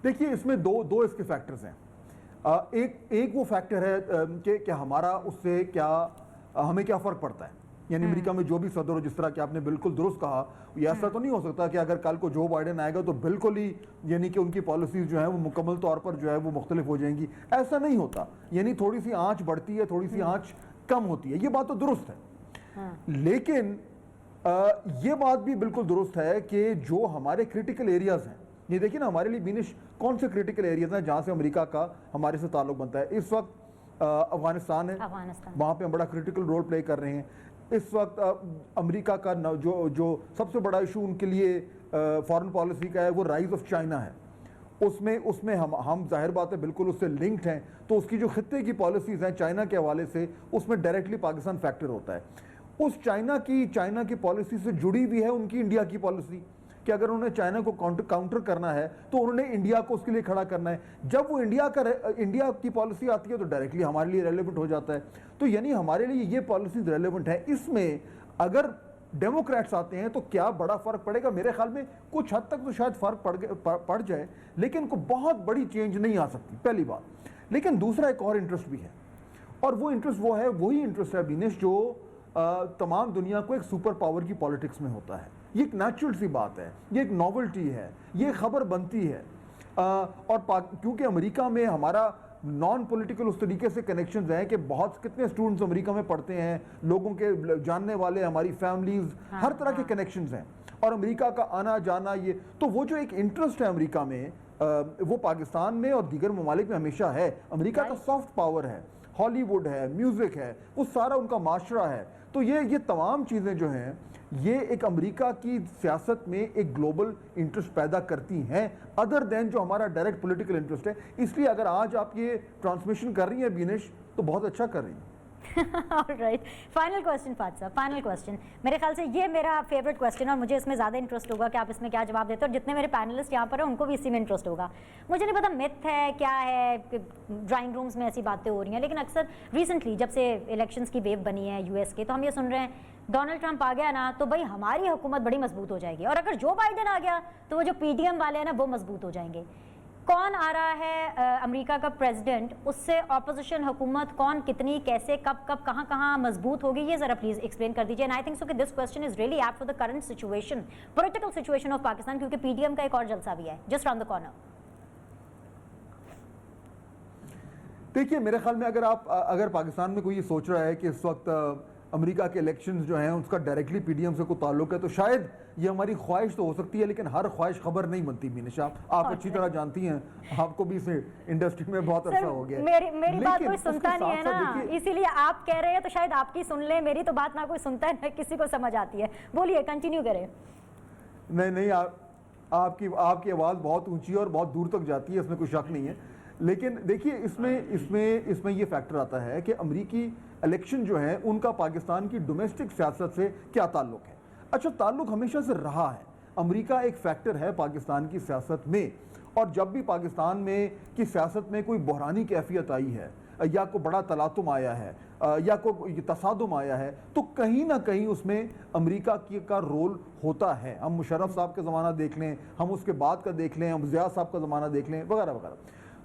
دیکھیے اس میں دو اس کے فیکٹرز ہیں. ایک وہ فیکٹر ہے کہ ہمارا اس سے کیا ہمیں کیا فرق پڑتا ہے, یعنی امریکہ میں جو بھی صدر ہو, جس طرح کہ آپ نے بالکل درست کہا, یہ ایسا تو نہیں ہو سکتا کہ اگر کل کو جو بائیڈن آئے گا تو بالکل ہی یعنی کہ ان کی پالیسیز جو ہیں وہ مکمل طور پر جو ہے وہ مختلف ہو جائیں گی. ایسا نہیں ہوتا, یعنی تھوڑی سی آنچ بڑھتی ہے, تھوڑی سی آنچ کم ہوتی ہے, یہ بات تو درست ہے. لیکن یہ بات بھی بالکل درست ہے کہ جو ہمارے کریٹیکل ایریاز ہیں, یہ دیکھیں نا ہمارے لیے بینش کون سے کریٹیکل ایریاز ہیں جہاں سے امریکہ کا ہمارے سے تعلق بنتا ہے. اس وقت افغانستان ہے, وہاں پہ ہم بڑا کریٹیکل رول پلے کر رہے ہیں. اس وقت امریکہ کا جو سب سے بڑا ایشو ان کے لیے فارن پالیسی کا ہے وہ رائز آف چائنا ہے. اس میں ہم ظاہر بات ہے بالکل اس سے لنکڈ ہیں, تو اس کی جو خطے کی پالیسیز ہیں چائنا کے حوالے سے, اس میں ڈائریکٹلی پاکستان فیکٹر ہوتا ہے. اس چائنا کی پالیسی سے جڑی بھی ہے ان کی انڈیا کی پالیسی, کہ اگر انہوں نے چائنا کو کاؤنٹر کرنا ہے تو انہوں نے انڈیا کو اس کے لیے کھڑا کرنا ہے. جب وہ انڈیا کی پالیسی آتی ہے تو ڈائریکٹلی ہمارے لیے ریلیونٹ ہو جاتا ہے. تو یعنی ہمارے لیے یہ پالیسیز ریلیونٹ ہے. اس میں اگر ڈیموکریٹس آتے ہیں تو کیا بڑا فرق پڑے گا؟ میرے خیال میں کچھ حد تک تو شاید فرق پڑ جائے, لیکن کوئی بہت بڑی چینج نہیں آ سکتی, پہلی بات. لیکن دوسرا ایک اور انٹرسٹ بھی ہے, اور وہ انٹرسٹ وہی انٹرسٹ ہے بینش جو تمام دنیا کو ایک سپر پاور کی پالیٹکس میں ہوتا ہے. یہ ایک نیچرل سی بات ہے, یہ ایک نوولٹی ہے, یہ خبر بنتی ہے. اور کیونکہ امریکہ میں ہمارا نان پولیٹیکل اس طریقے سے کنیکشنز ہیں کہ کتنے اسٹوڈنٹس امریکہ میں پڑھتے ہیں, لوگوں کے جاننے والے, ہماری فیملیز, ہر طرح کے کنیکشنز ہیں, اور امریکہ کا آنا جانا, یہ تو وہ جو ایک انٹرسٹ ہے امریکہ میں وہ پاکستان میں اور دیگر ممالک میں ہمیشہ ہے. امریکہ کا سافٹ پاور ہے, ہالی ووڈ ہے, میوزک ہے, وہ سارا ان کا معاشرہ ہے. تو یہ تمام چیزیں جو ہیں یہ ایک امریکہ کی سیاست میں ایک گلوبل انٹرسٹ پیدا کرتی ہیں, ادر دین جو ہمارا ڈائریکٹ پولیٹیکل انٹرسٹ ہے. اس لیے اگر آج آپ یہ ٹرانسمیشن کر رہی ہیں بینش تو بہت اچھا کر رہی ہیں. Alright. فائنل کوسچن فات صاحب, فائنل کوسچن. میرے خیال سے یہ میرا فیوریٹ کوسچن, اور مجھے اس میں زیادہ انٹرسٹ ہوگا کہ آپ اس میں کیا جواب دیتے ہو, اور جتنے میرے پینلسٹ یہاں پر ہیں ان کو بھی اسی میں انٹرسٹ ہوگا. مجھے نہیں پتا میتھ ہے کیا ہے, ڈرائنگ رومز میں ایسی باتیں ہو رہی ہیں, لیکن اکثر ریسنٹلی جب سے الیکشنز کی ویو بنی ہے یو ایس کے, تو ہم یہ سن رہے ہیں ڈونلڈ ٹرمپ آ گیا نا تو بھائی ہماری حکومت بڑی مضبوط ہو جائے گی, اور اگر جو بائیڈن آ گیا تو وہ جو پی ڈی ایم والے ہیں نا وہ مضبوط ہو جائیں گے. کون آ رہا ہے امریکہ کا پریزیڈنٹ, اس سے اپوزیشن حکومت کون, کتنی, کیسے, کب کہاں مضبوط ہوگی, یہ ذرا پلیز ایکسپلین کر دیجیے. اینڈ آئی تھنک سو کہ this question is really apt for the current situation, political situation of Pakistan, کیونکہ پی ڈی ایم کا ایک اور جلسہ بھی ہے جسٹ راؤنڈ دا کارنر. دیکھیے میرے خیال میں اگر پاکستان میں کوئی یہ سوچ رہا ہے کہ اس وقت امریکہ کے الیکشنز جو ہیں اس کا ڈائریکٹلی پی ڈی ایم سے کوئی تعلق ہے تو شاید یہ ہماری خواہش تو ہو سکتی ہے، لیکن ہر خواہش خبر نہیں بنتی مینش. آپ اچھی طرح جانتی ہیں، آپ کو بھی اس انڈسٹری میں بہت عرصہ ہو گیا. میری بات کوئی سنتا نہیں ہے نا، اسی لیے آپ کہہ رہے ہیں تو شاید آپ کی سن لیں، میری تو بات نہ کوئی سنتا ہے نہ کسی کو سمجھ آتی ہے. بولیے، کنٹینیو کریں. نہیں آپ کی آواز بہت اونچی اور بہت دور تک جاتی ہے، اس میں کوئی شک نہیں ہے. لیکن دیکھیے اس میں یہ فیکٹر آتا ہے کہ امریکی الیکشن جو ہیں ان کا پاکستان کی ڈومیسٹک سیاست سے کیا تعلق ہے. اچھا، تعلق ہمیشہ سے رہا ہے. امریکہ ایک فیکٹر ہے پاکستان کی سیاست میں، اور جب بھی پاکستان میں کی سیاست میں کوئی بحرانی کیفیت آئی ہے یا کوئی بڑا تلاطم آیا ہے یا کوئی تصادم آیا ہے تو کہیں نہ کہیں اس میں امریکہ کا رول ہوتا ہے. ہم مشرف صاحب کا زمانہ دیکھ لیں، ہم اس کے بعد کا دیکھ لیں، ہم ضیاء صاحب کا زمانہ دیکھ لیں، وغیرہ وغیرہ.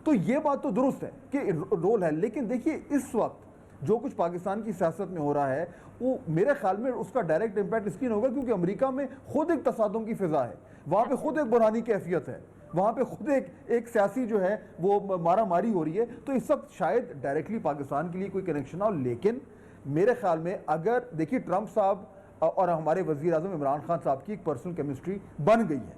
تو یہ بات تو درست ہے کہ رول ہے، لیکن دیکھیے اس وقت جو کچھ پاکستان کی سیاست میں ہو رہا ہے وہ میرے خیال میں اس کا ڈائریکٹ امپیکٹ اس لیے ہوگا کیونکہ امریکہ میں خود ایک تصادم کی فضا ہے، وہاں پہ خود ایک بحرانی کیفیت ہے، وہاں پہ خود ایک سیاسی جو ہے وہ مارا ماری ہو رہی ہے. تو اس وقت شاید ڈائریکٹلی پاکستان کے لیے کوئی کنیکشن نہ ہو، لیکن میرے خیال میں اگر دیکھیے ٹرمپ صاحب اور ہمارے وزیر اعظم عمران خان صاحب کی ایک پرسنل کیمسٹری بن گئی ہے.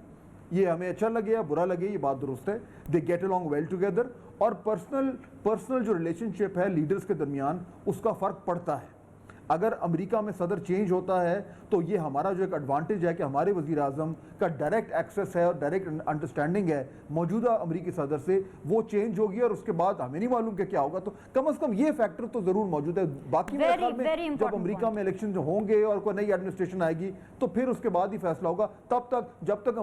یہ ہمیں اچھا لگے یا برا لگے یہ بات درست ہے، they get along well together. اور پرسنل جو ریلیشن شپ ہے لیڈرز کے درمیان اس کا فرق پڑتا ہے. اگر امریکہ میں صدر چینج ہوتا ہے تو یہ ہمارا جو ایک ایڈوانٹیج ہے کہ ہمارے وزیر اعظم کا ڈائریکٹ ایکسیس ہے اور ڈائریکٹ انڈرسٹینڈنگ ہے موجودہ امریکی صدر سے، وہ چینج ہوگی اور اس کے بعد ہمیں نہیں معلوم کہ کیا ہوگا. تو کم از کم یہ فیکٹر تو ضرور موجود ہے. باقی میرے خیال میں جب امریکہ میں الیکشن ہوں گے اور کوئی نئی ایڈمنسٹریشن آئے گی تو پھر اس کے بعد ہی فیصلہ ہوگا. تب تک جب تک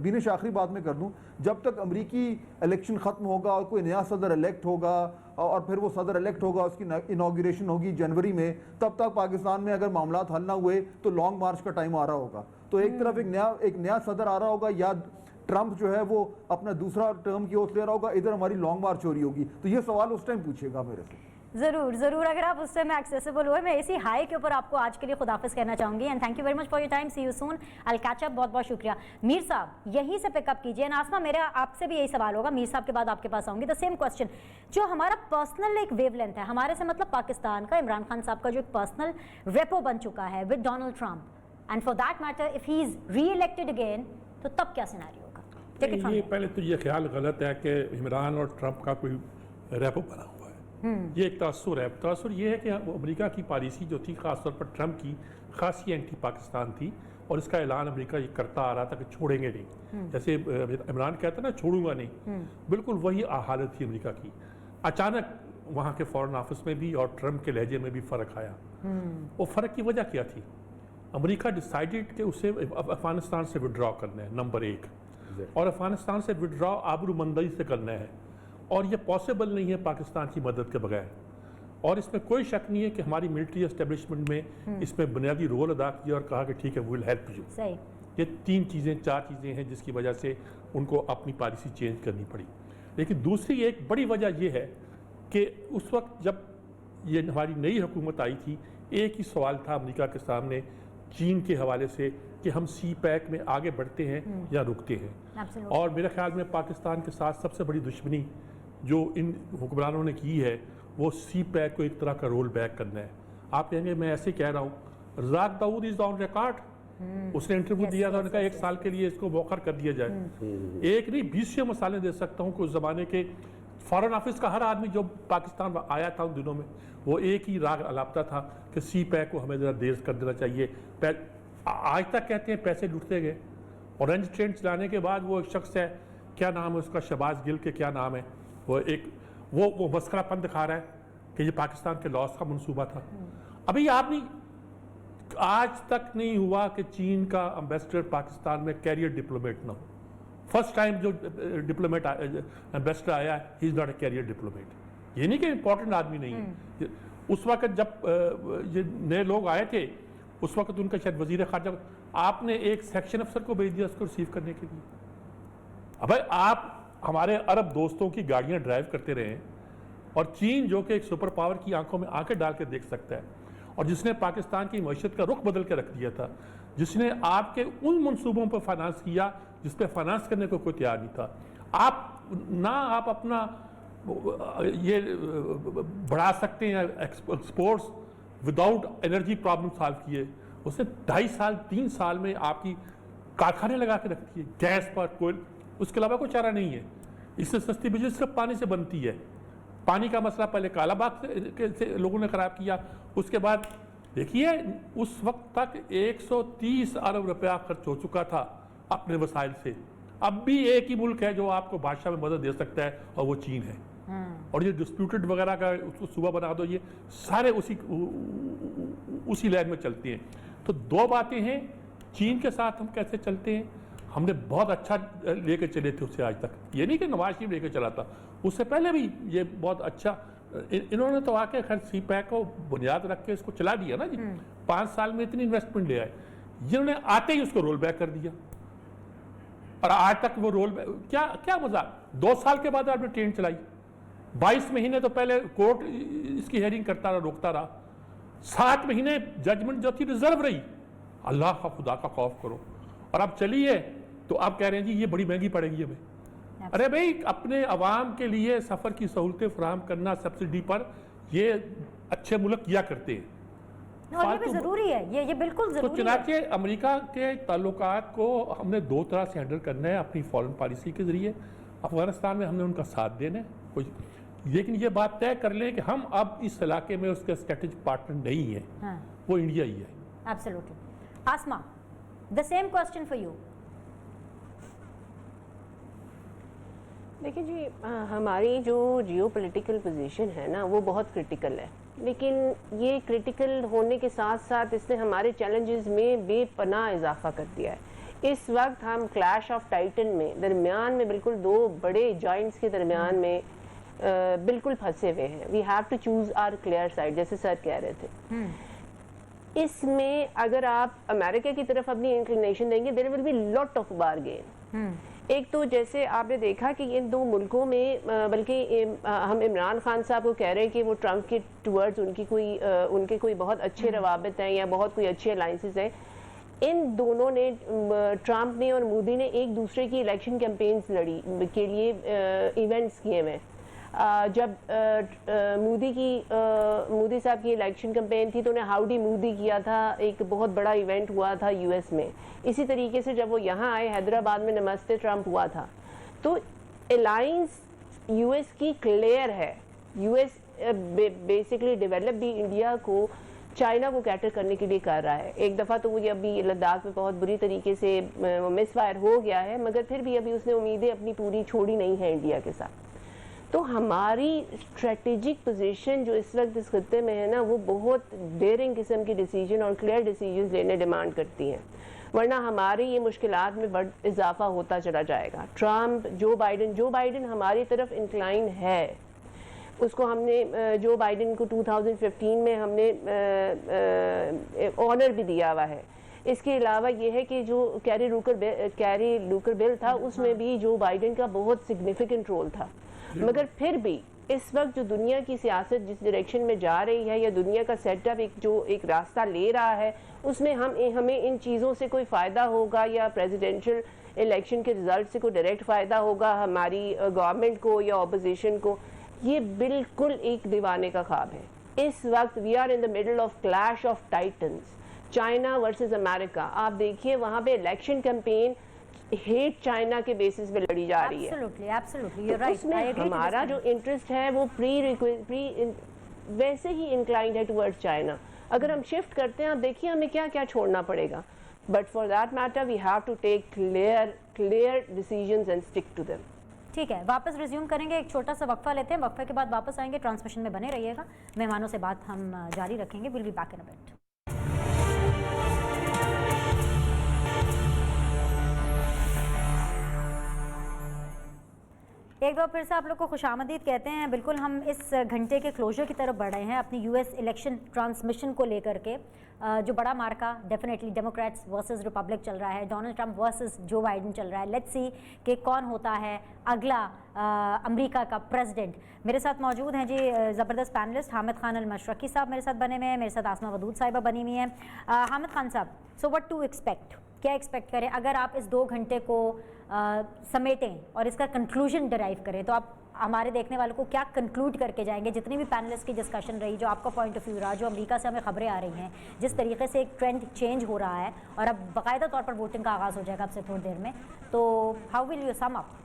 بینش آخری بات میں کر دوں، جب تک امریکی الیکشن ختم ہوگا اور کوئی نیا صدر الیکٹ ہوگا اور پھر وہ صدر الیکٹ ہوگا، اس کی انوگریشن ہوگی جنوری میں، تب تک پاکستان میں اگر معاملات حل نہ ہوئے تو لانگ مارچ کا ٹائم آ رہا ہوگا. تو ایک طرف ایک نیا صدر آ رہا ہوگا یا ٹرمپ جو ہے وہ اپنا دوسرا ٹرم کی اوت لے رہا ہوگا، ادھر ہماری لانگ مارچ ہو رہی ہوگی. تو یہ سوال اس ٹائم پوچھے گا میرے سے. ضرور اگر آپ اس سے میں ایکسیسیبل ہوئے. میں اسی ہائی کے اوپر آپ کو آج کے لیے خداحافظ کہنا چاہوں گی. And thank you very much for your time. See you soon. I catch up. بہت شکریہ. میر صاحب یہیں سے پک اپ کیجیے. ناسما میرا آپ سے بھی یہی سوال ہوگا، میر صاحب کے بعد آپ کے پاس آؤں گی. دا سیم کوسچن، جو ہمارا پرسنل ایک ویو لینتھ ہے ہمارے سے، مطلب پاکستان کا عمران خان صاحب کا جو ایک پرسنل ریپو بن چکا ہے with Donald Trump, and for that matter if he is reelected again, تو تب کیا سینیریو ہوگا؟ یہ پہلے تو یہ خیال غلط ہے کہ عمران اور ٹرمپ کا کوئی ریپو بنا ہوا ہے. یہ ایک تاثر ہے. تاثر یہ ہے کہ امریکہ کی پالیسی جو تھی خاص طور پر ٹرمپ کی خاصی اینٹی پاکستان تھی، اور اس کا اعلان امریکہ یہ کرتا آ رہا تھا کہ چھوڑیں گے نہیں. جیسے عمران کہتا نا چھوڑوں گا نہیں، بالکل وہی حالت تھی امریکہ کی. اچانک وہاں کے فورن آفس میں بھی اور ٹرمپ کے لہجے میں بھی فرق آیا. وہ فرق کی وجہ کیا تھی؟ امریکہ ڈیسائیڈڈ کہ اسے افغانستان سے وڈرا کرنا ہے، نمبر 1، اور افغانستان سے وڈرا آبرومندی سے کرنا ہے، اور یہ پاسبل نہیں ہے پاکستان کی مدد کے بغیر. اور اس میں کوئی شک نہیں ہے کہ ہماری ملٹری اسٹیبلشمنٹ میں اس میں بنیادی رول ادا کیا اور کہا کہ ٹھیک ہے وی ول ہیلپ یو. یہ 4 چیزیں ہیں جس کی وجہ سے ان کو اپنی پالیسی چینج کرنی پڑی. لیکن دوسری ایک بڑی وجہ یہ ہے کہ اس وقت جب یہ ہماری نئی حکومت آئی تھی، ایک ہی سوال تھا امریکہ کے سامنے چین کے حوالے سے کہ ہم سی پیک میں آگے بڑھتے ہیں یا رکتے ہیں. اور میرے خیال میں پاکستان کے ساتھ سب سے بڑی دشمنی جو ان حکمرانوں نے کی ہے وہ سی پیک کو ایک طرح کا رول بیک کرنا ہے. آپ کہیں گے میں ایسے کہہ رہا ہوں، رزاق داؤد از آن ریکارڈ. اس نے انٹرویو دیا تھا، انہوں نے کہا 1 سال کے لیے اس کو موخر کر دیا جائے. ایک نہیں 20 مثالیں دے سکتا ہوں کہ اس زمانے کے فارن آفس کا ہر آدمی جو پاکستان آیا تھا ان دنوں میں وہ ایک ہی راگ الاپتا تھا کہ سی پیک کو ہمیں ذرا دیر کر دینا چاہیے. آج تک کہتے ہیں پیسے لوٹتے گئے. اورنج ٹرین چلانے کے بعد وہ ایک شخص ہے، کیا نام ہے اس کا، شہباز گل کے کیا نام ہے، وہ مسخرہ پن دکھا رہا ہے کہ یہ پاکستان کے لاس کا منصوبہ تھا. ابھی آپ نہیں، آج تک نہیں ہوا کہ چین کا امبیسڈر پاکستان میں کیریئر ڈپلومیٹ نہ ہو. فرسٹ ٹائم جو ڈپلومیٹ امبیسڈر آیا ہے he is not a career diplomat. یہ نہیں کہ امپورٹنٹ آدمی نہیں ہے. اس وقت جب یہ نئے لوگ آئے تھے اس وقت ان کا شاید وزیر خارجہ، آپ نے ایک سیکشن افسر کو بھیج دیا اس کو ریسیو کرنے کے لیے. اب آپ ہمارے عرب دوستوں کی گاڑیاں ڈرائیو کرتے رہے ہیں، اور چین جو کہ ایک سپر پاور کی آنکھوں میں آنکھیں ڈال کے دیکھ سکتا ہے، اور جس نے پاکستان کی معیشت کا رخ بدل کے رکھ دیا تھا، جس نے آپ کے ان منصوبوں پر فائنانس کیا جس پہ فائنانس کرنے کو کوئی تیار نہیں تھا. آپ اپنا یہ بڑھا سکتے ہیں exports without energy problem solve کیے. اسے 2.5 سال 3 سال میں آپ کی کارخانے لگا کے رکھتی ہے گیس پر کوئل, اس کے علاوہ کوئی چارہ نہیں ہے. اس سے سستی بجلی صرف پانی سے بنتی ہے. پانی کا مسئلہ پہلے کالا باغ سے لوگوں نے خراب کیا, اس کے بعد دیکھیے اس وقت تک 130 ارب روپیہ خرچ ہو چکا تھا اپنے وسائل سے. اب بھی ایک ہی ملک ہے جو آپ کو بادشاہ میں مدد دے سکتا ہے اور وہ چین ہے. اور یہ ڈسپیوٹڈ وغیرہ کا اس کو صوبہ بنا دو, یہ سارے اسی لائن میں چلتے ہیں. تو 2 باتیں ہیں, چین کے ساتھ ہم کیسے چلتے ہیں. ہم نے بہت اچھا لے کے چلے تھے اسے آج تک, یہ نہیں کہ نواز شریف لے کے چلا تھا, اس سے پہلے بھی یہ بہت اچھا. انہوں نے تو آ کے خیر سی پیک کو بنیاد رکھ کے اس کو چلا دیا نا جی. 5 سال میں اتنی انویسٹمنٹ لے آئے, جنہوں نے آتے ہی اس کو رول بیک کر دیا. اور آج تک وہ رول بیک کیا مزاق. 2 سال کے بعد آپ نے ٹرین چلائی, 22 مہینے تو پہلے کورٹ اس کی ہیئرنگ کرتا رہا, روکتا رہا. 7 مہینے ججمنٹ جو تھی ریزرو رہی. اللہ کا خدا کا خوف کرو. اور اب چلی ہے تو آپ کہہ رہے ہیں جی یہ بڑی مہنگی پڑے گی ہمیں. ارے بھائی اپنے عوام کے لیے سفر کی سہولتیں فراہم کرنا سبسڈی پر, یہ اچھے ملک کیا کرتے ہیں. یہ بھی ضروری ہے, یہ بالکل ضروری ہے. تو چنانچہ امریکہ کے تعلقات کو ہم نے 2 طرح سے ہینڈل کرنا ہے, اپنی فورن پالیسی کے ذریعے. افغانستان میں ہم نے ان کا ساتھ دینا ہے, لیکن یہ بات طے کر لیں کہ ہم اب اس علاقے میں اس کے اسٹریٹجک پارٹنر نہیں ہیں, وہ انڈیا ہی ہے. Absolutely. Asma, the same question for you. دیکھیں جی, ہماری جو جیو پولیٹیکل پوزیشن ہے نا وہ بہت کرٹیکل ہے, لیکن یہ کرٹیکل ہونے کے ساتھ ساتھ اس نے ہمارے چیلنجز میں بے پناہ اضافہ کر دیا ہے. اس وقت ہم کلیش آف ٹائٹن میں درمیان میں بالکل 2 بڑے جائنٹس کے درمیان میں بالکل پھنسے ہوئے ہیں. We have to choose our clear side, جیسے سر کہہ رہے تھے. اس میں اگر آپ امریکہ کی طرف اپنی انکلینیشن دیں گے, there will be lot of bargain. ایک تو جیسے آپ نے دیکھا کہ ان 2 ملکوں میں, بلکہ ہم عمران خان صاحب کو کہہ رہے ہیں کہ وہ ٹرمپ کے ٹورڈز ان کے کوئی بہت اچھے روابط ہیں یا بہت کوئی اچھے الائنسز ہیں. ان دونوں نے, ٹرمپ نے اور مودی نے ایک دوسرے کی الیکشن کیمپینز لڑی کے لیے ایونٹس کیے ہوئے. جب مودی صاحب کی الیکشن کیمپین تھی تو انہیں ہاؤڈی مودی کیا تھا, ایک بہت بڑا ایونٹ ہوا تھا یو ایس میں. اسی طریقے سے جب وہ یہاں آئے حیدرآباد میں نمستے ٹرمپ ہوا تھا. تو الائنس یو ایس کی کلیئر ہے. یو ایس بیسکلی ڈیولپ بھی انڈیا کو چائنا کو کیٹر کرنے کے لیے کر رہا ہے. ایک دفعہ تو وہ ابھی لداخ میں بہت بری طریقے سے مس فائر ہو گیا ہے, مگر پھر بھی ابھی اس نے امیدیں اپنی پوری چھوڑی نہیں ہیں انڈیا کے ساتھ. تو ہماری اسٹریٹجک پوزیشن جو اس وقت اس خطے میں ہے نا, وہ بہت ڈیئرنگ قسم کی ڈیسیجن اور کلیئر ڈیسیجنز لینے ڈیمانڈ کرتی ہیں, ورنہ ہماری یہ مشکلات میں بڑھ اضافہ ہوتا چلا جائے گا. ٹرمپ, جو بائیڈن ہماری طرف انکلائن ہے. اس کو ہم نے جو بائیڈن کو 2015 میں ہم نے آنر بھی دیا ہوا ہے. اس کے علاوہ یہ ہے کہ جو کیری لوکر بل تھا, اس میں بھی جو بائیڈن کا بہت سگنیفیکنٹ رول تھا. مگر پھر بھی اس وقت جو دنیا کی سیاست جس ڈائریکشن میں جا رہی ہے, یا دنیا کا سیٹ اپ جو ایک راستہ لے رہا ہے, اس میں ہمیں ان چیزوں سے کوئی فائدہ ہوگا یا پریزیڈنشل الیکشن کے رزلٹ سے کوئی ڈائریکٹ فائدہ ہوگا ہماری گورنمنٹ کو یا اپوزیشن کو, یہ بالکل ایک دیوانے کا خواب ہے. اس وقت we are in the middle of clash of titans, China versus America. آپ دیکھیے وہاں پہ الیکشن کیمپین ہیٹ چائنا کے بیسس پہ لڑی جا رہی ہے. اس میں ہمارا جو انٹرسٹ ہے وہ ویسے ہی انکلائنڈ ہے ٹورڈ چائنا. اگر ہم شفٹ کرتے ہیں, آپ دیکھیے ہمیں کیا کیا چھوڑنا پڑے گا, but for that matter we have to take clear decisions and stick to them. ٹھیک ہے, واپس ریزیوم کریں گے, ایک چھوٹا سا وقفہ لیتے ہیں, وقفے کے بعد واپس آئیں گے. ٹرانسمیشن میں بنے رہیے گا, مہمانوں سے بات ہم جاری رکھیں گے. We'll be back in a minute. ایک بار پھر سے آپ لوگ کو خوش آمدید کہتے ہیں. بالکل ہم اس گھنٹے کے کلوزر کی طرف بڑھ رہے ہیں اپنی یو ایس الیکشن ٹرانسمیشن کو لے کر کے. جو بڑا مارکا ڈیفینیٹلی ڈیموکریٹس ورسز ریپبلک چل رہا ہے, Donald Trump versus Joe Biden چل رہا ہے. لیٹس سی کہ کون ہوتا ہے اگلا امریکہ کا پریزیڈنٹ. میرے ساتھ موجود ہیں جی زبردست پینلسٹ. حامد خان المشرقی صاحب میرے ساتھ بنے ہوئے ہیں, میرے ساتھ آسما ودود صاحبہ بنی ہوئی ہیں. حامد خان صاحب, سو وٹ ٹو ایکسپیکٹ क्या एक्सपेक्ट करें अगर आप इस 2 घंटे को समेटें और इसका कंक्लूजन डिराइव करें, तो आप हमारे देखने वालों को क्या कंक्लूड करके जाएंगे? जितनी भी पैनलिस्ट की डिस्कशन रही, जो आपका पॉइंट ऑफ व्यू रहा, जो अमेरिका से हमें खबरें आ रही हैं, जिस तरीके से एक ट्रेंड चेंज हो रहा है और अब बाकायदा तौर पर वोटिंग का आगाज़ हो जाएगा अब से थोड़ी देर में, तो how will you sum up?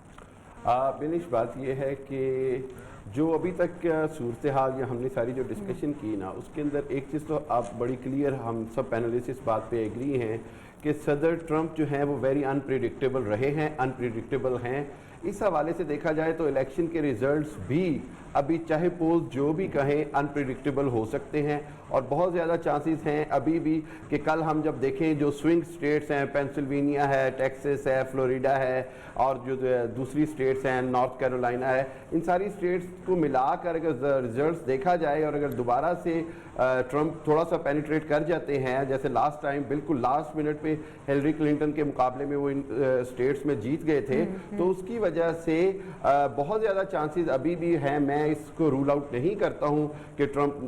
बिनिश, बात ये है कि जो अभी तक सूरत हाल या हमने सारी जो डिस्कशन की ना, उसके अंदर एक चीज़ तो आप बड़ी क्लियर, हम सब पैनलिस्ट इस बात पे एग्री हैं कि सदर ट्रंप जो हैं वो वेरी अनप्रिडिक्टेबल रहे हैं, अनप्रिडिक्टेबल हैं। इस हवाले से देखा जाए तो इलेक्शन के रिजल्ट्स भी अभी चाहे पोल्स जो भी कहें अनप्रिडिक्टेबल हो सकते हैं और बहुत ज़्यादा चांसेस हैं अभी भी कि कल हम जब देखें जो स्विंग स्टेट्स हैं, पेंसिल्वेनिया है, टेक्सास है, फ्लोरिडा है और जो दूसरी स्टेट्स हैं, नॉर्थ कैरोलिना है, इन सारी स्टेट्स को मिलाकर अगर रिजल्ट्स देखा जाए और अगर दोबारा से ट्रंप थोड़ा सा पेनिट्रेट कर जाते हैं, जैसे लास्ट टाइम बिल्कुल लास्ट मिनट पे हिलरी क्लिंटन के मुकाबले में वो इन स्टेट्स में जीत गए थे, तो उसकी वजह से बहुत ज़्यादा चांसेस अभी भी हैं। मैं इसको रूल आउट नहीं करता हूँ कि ट्रंप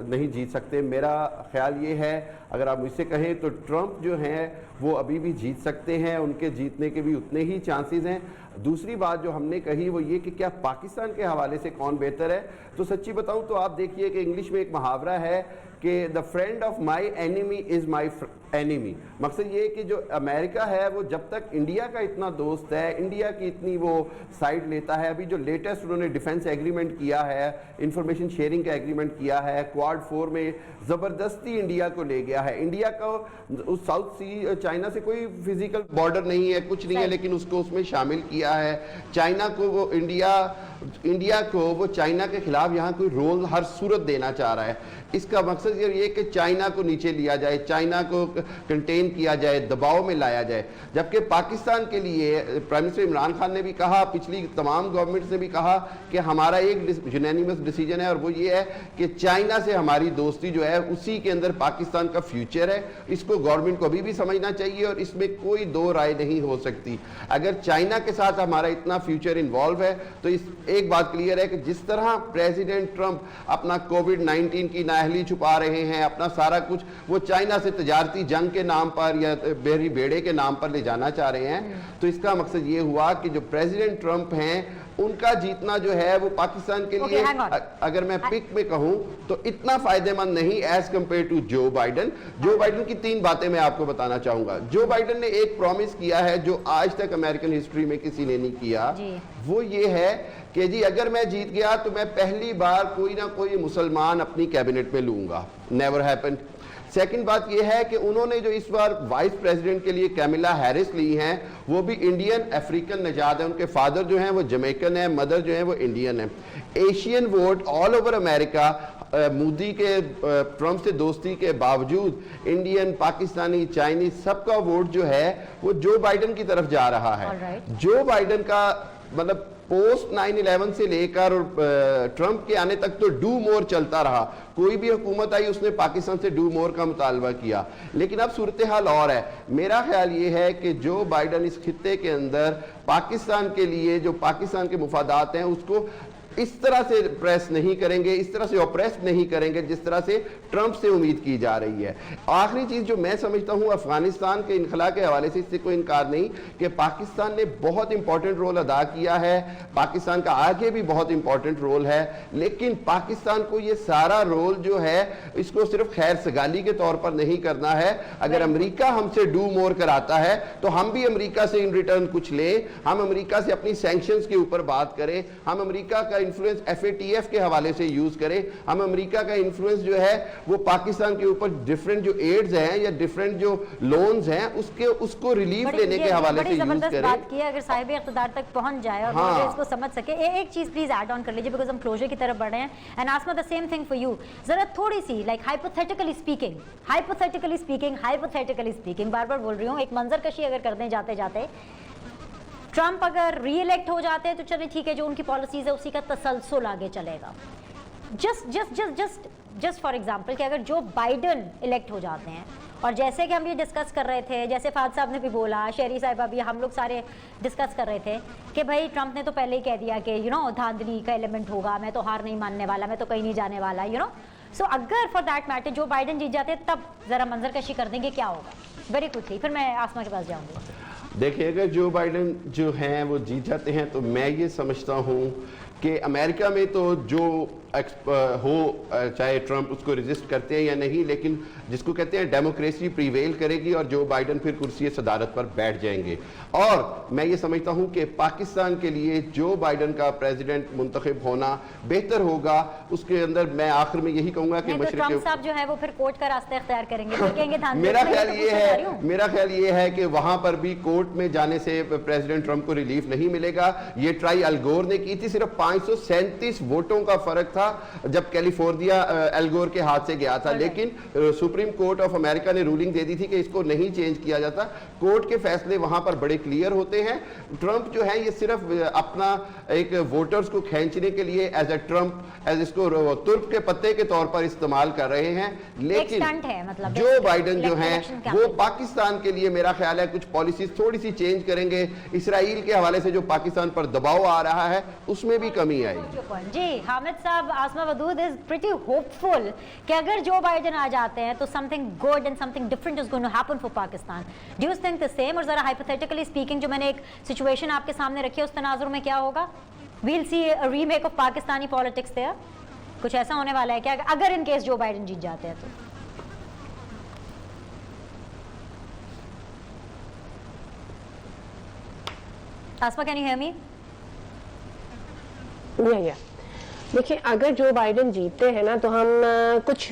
नहीं जीत सकते। मेरा ख्याल ये है, अगर आप मुझसे कहें तो ट्रंप जो हैं वो अभी भी जीत सकते हैं, उनके जीतने के भी उतने ही चांसेस हैं। दूसरी बात जो हमने कही वो ये कि क्या पाकिस्तान के हवाले से कौन बेहतर है, तो सच्ची बताऊं तो आप देखिए कि इंग्लिश में एक मुहावरा है कि the friend of my enemy is my enemy. मकसद ये कि जो अमेरिका है वो जब तक इंडिया का इतना दोस्त है, इंडिया की इतनी वो साइड लेता है, अभी जो लेटेस्ट उन्होंने डिफेंस एग्रीमेंट किया है, इंफॉर्मेशन शेयरिंग का एग्रीमेंट किया है, क्वाड 4 में ज़बरदस्ती इंडिया को ले गया है। इंडिया का उस साउथ सी चाइना से कोई फिजिकल बॉर्डर नहीं है, कुछ नहीं है, लेकिन उसको उसमें शामिल किया है। चाइना को वो इंडिया को वो चाइना के खिलाफ यहाँ कोई रोल हर सूरत देना चाह रहा है। इसका मकसद ये कि चाइना को नीचे लिया जाए, चाइना को कंटेन किया जाए, दबाव में लाया जाए। जबकि पाकिस्तान के लिए प्राइम मिनिस्टर इमरान खान ने भी कहा, पिछली तमाम गवर्नमेंट्स ने भी कहा कि हमारा एक यूनानिमस डिसीजन है और वो ये है कि चाइना से हमारी दोस्ती जो है उसी के अंदर पाकिस्तान का फ्यूचर है। इसको गवर्नमेंट को अभी भी समझना चाहिए और इसमें कोई दो राय नहीं हो सकती। अगर चाइना के साथ हमारा इतना फ्यूचर इन्वॉल्व है तो एक बात क्लियर है कि जिस तरह प्रेसिडेंट ट्रंप अपना कोविड-19 की नाअहली छुपा रहे हैं, अपना सारा कुछ वो चाइना से तजारती जंग के नाम पर या बेरी बेड़े के नाम पर ले जाना चाह रहे हैं, तो इसका मकसद ये हुआ कि जो प्रेसिडेंट ट्रंप हैं उनका जीतना जो है वो पाकिस्तान के लिए अगर मैं पिक में कहूं तो इतना फायदेमंद नहीं एज कंपेयर टू जो बाइडन। जो बाइडन की 3 बातें मैं आपको बताना चाहूंगा। जो बाइडन ने एक प्रॉमिस किया है जो आज तक अमेरिकन हिस्ट्री में किसी ने नहीं किया, वो ये है कि जी अगर मैं जीत गया तो मैं पहली बार कोई ना कोई मुसलमान अपनी कैबिनेट में लूंगा। Never happened. सेकंड बात यह है कि उन्होंने जो इस बार वाइस प्रेसिडेंट के लिए कैमिला हैरिस ली हैं वो भी इंडियन अफ्रीकन नजाद है। उनके फादर जो हैं वो जमैकन है, मदर जो है वो इंडियन है। Asian vote all over America Modi के ट्रंप से दोस्ती के बावजूद इंडियन, पाकिस्तानी, चाइनीज सबका वोट जो है वो जो बाइडन की तरफ जा रहा है। जो बाइडन का मतलब पोस्ट 9/11 से लेकर और ट्रंप के आने तक तो डू मोर चलता रहा। कोई भी हुकूमत आई उसने पाकिस्तान से डू मोर का मुतालबा किया, लेकिन अब सूरत हाल और है। मेरा ख्याल ये है कि जो बाइडन इस खित्ते के अंदर पाकिस्तान के लिए जो पाकिस्तान के मुफादात हैं उसको इस तरह से प्रेस नहीं करेंगे, इस तरह से ऑप्रेस नहीं करेंगे जिस तरह से ट्रंप से उम्मीद की जा रही है। आखिरी चीज जो मैं समझता हूं अफगानिस्तान के इनखला के हवाले से, इससे कोई इनकार नहीं कि पाकिस्तान ने बहुत इंपॉर्टेंट रोल अदा किया है, पाकिस्तान का आगे भी बहुत इंपॉर्टेंट रोल है, लेकिन पाकिस्तान को ये सारा रोल जो है इसको सिर्फ खैर सगाली के तौर पर नहीं करना है। अगर अमेरिका हमसे डू मोर कराता है तो हम भी अमेरिका से इन रिटर्न कुछ लें, हम अमेरिका से अपनी सैंक्शंस के ऊपर बात करें, हम अमेरिका का इन्फ्लुएंस FATF के हवाले से यूज करें, हम अमेरिका का इन्फ्लुएंस जो है वो पाकिस्तान के ऊपर डिफरेंट जो एड्स हैं या डिफरेंट जो लोन्स हैं उसको रिलीफ लेने के हवाले से यूज करें। बात की अगर साहिब इख्तिदार तक पहुंच जाए और वो इसको समझ सके। एक चीज प्लीज ऐड ऑन कर लीजिए बिकॉज हम क्लोजर की तरफ बढ़ रहे हैं। And Asma the same thing for you. जरा थोड़ी सी लाइक हाइपोथेटिकली स्पीकिंग बार बार बोल रही हूँ, एक मंजर कशी अगर कर दें जाते जाते, ट्रंप अगर री इलेक्ट हो जाते हैं तो चले ठीक है, जो उनकी पॉलिसीज है उसी का तसलसल आगे चलेगा। जस्ट फॉर एग्जांपल कि अगर जो बाइडन इलेक्ट हो जाते हैं और जैसे कि हम ये डिस्कस कर रहे थे, जैसे फाद साहब ने भी बोला, शेरी साहिबा भी, हम लोग सारे डिस्कस कर रहे थे कि भाई ट्रंप ने तो पहले ही कह दिया कि धांधली का एलिमेंट होगा, मैं तो हार नहीं मानने वाला, मैं तो कहीं नहीं जाने वाला, सो अगर फॉर दैट मैटर जो बाइडन जीत जाते तब जरा मंजर कशी कर देंगे क्या होगा? वेरी क्विकली, फिर मैं आसमा के पास जाऊंगी। देखिए, अगर जो बाइडन जो हैं वो जीत जाते हैं तो मैं ये समझता हूँ कि अमेरिका में तो जो चाहे ट्रंप उसको रेजिस्ट करते हैं या नहीं, लेकिन जिसको कहते हैं डेमोक्रेसी प्रीवेल करेगी और जो बाइडन फिर कुर्सी सदारत पर बैठ जाएंगे। और मैं ये समझता हूँ कि पाकिस्तान के लिए जो बाइडन का प्रेसिडेंट मुंतखब होना बेहतर होगा। उसके अंदर मैं आखिर में यही कहूँगा कि ट्रंप साहब जो है वो फिर कोर्ट का रास्ता इख्तियार करेंगे, तो कहेंगे मेरा ख्याल ये है कि वहां पर भी कोर्ट में जाने से प्रेसिडेंट ट्रंप को रिलीफ नहीं मिलेगा। ये ट्राई अल गोर ने की थी, सिर्फ 537 वोटों का फर्क था जब कैलिफोर्निया अल गोर के हाथ से गया था, लेकिन सुप्रीम कोर्ट ऑफ अमेरिका ने रूलिंग दे दी थी कि इसको नहीं चेंज किया जाता। कोर्ट के फैसले वहां पर बड़े क्लियर होते हैं। ट्रंप जो है ये सिर्फ अपना एक वोटर्स को खींचने के लिए एज ए ट्रंप एज इसको तुर्क के पत्ते के तौर पर इस्तेमाल कर रहे हैं, लेकिन मतलब जो बाइडन जो है वो पाकिस्तान के लिए मेरा ख्याल है कुछ पॉलिसीज थोड़ी सी चेंज करेंगे। इसराइल के हवाले से जो पाकिस्तान पर दबाव आ रहा है उसमें भी कमी आएगी। जी हामिद साहब, Asma Wadood is pretty hopeful कि अगर जो बाइडन आ जाते हैं तो something good and something different is going to happen for Pakistan. Do you think the same? और जरा हाइपोथेटिकली स्पीकिंग, जो मैंने एक सिचुएशन आपके सामने रखी है उस तनाजुर में क्या होगा? We'll see a remake of Pakistani politics there. कुछ ऐसा होने वाला है क्या अगर इन केस जो बाइडन जीत जाते हैं तो? आसमा, कैन यू हियर मी? या देखिए, अगर जो बाइडन जीतते हैं ना तो हम कुछ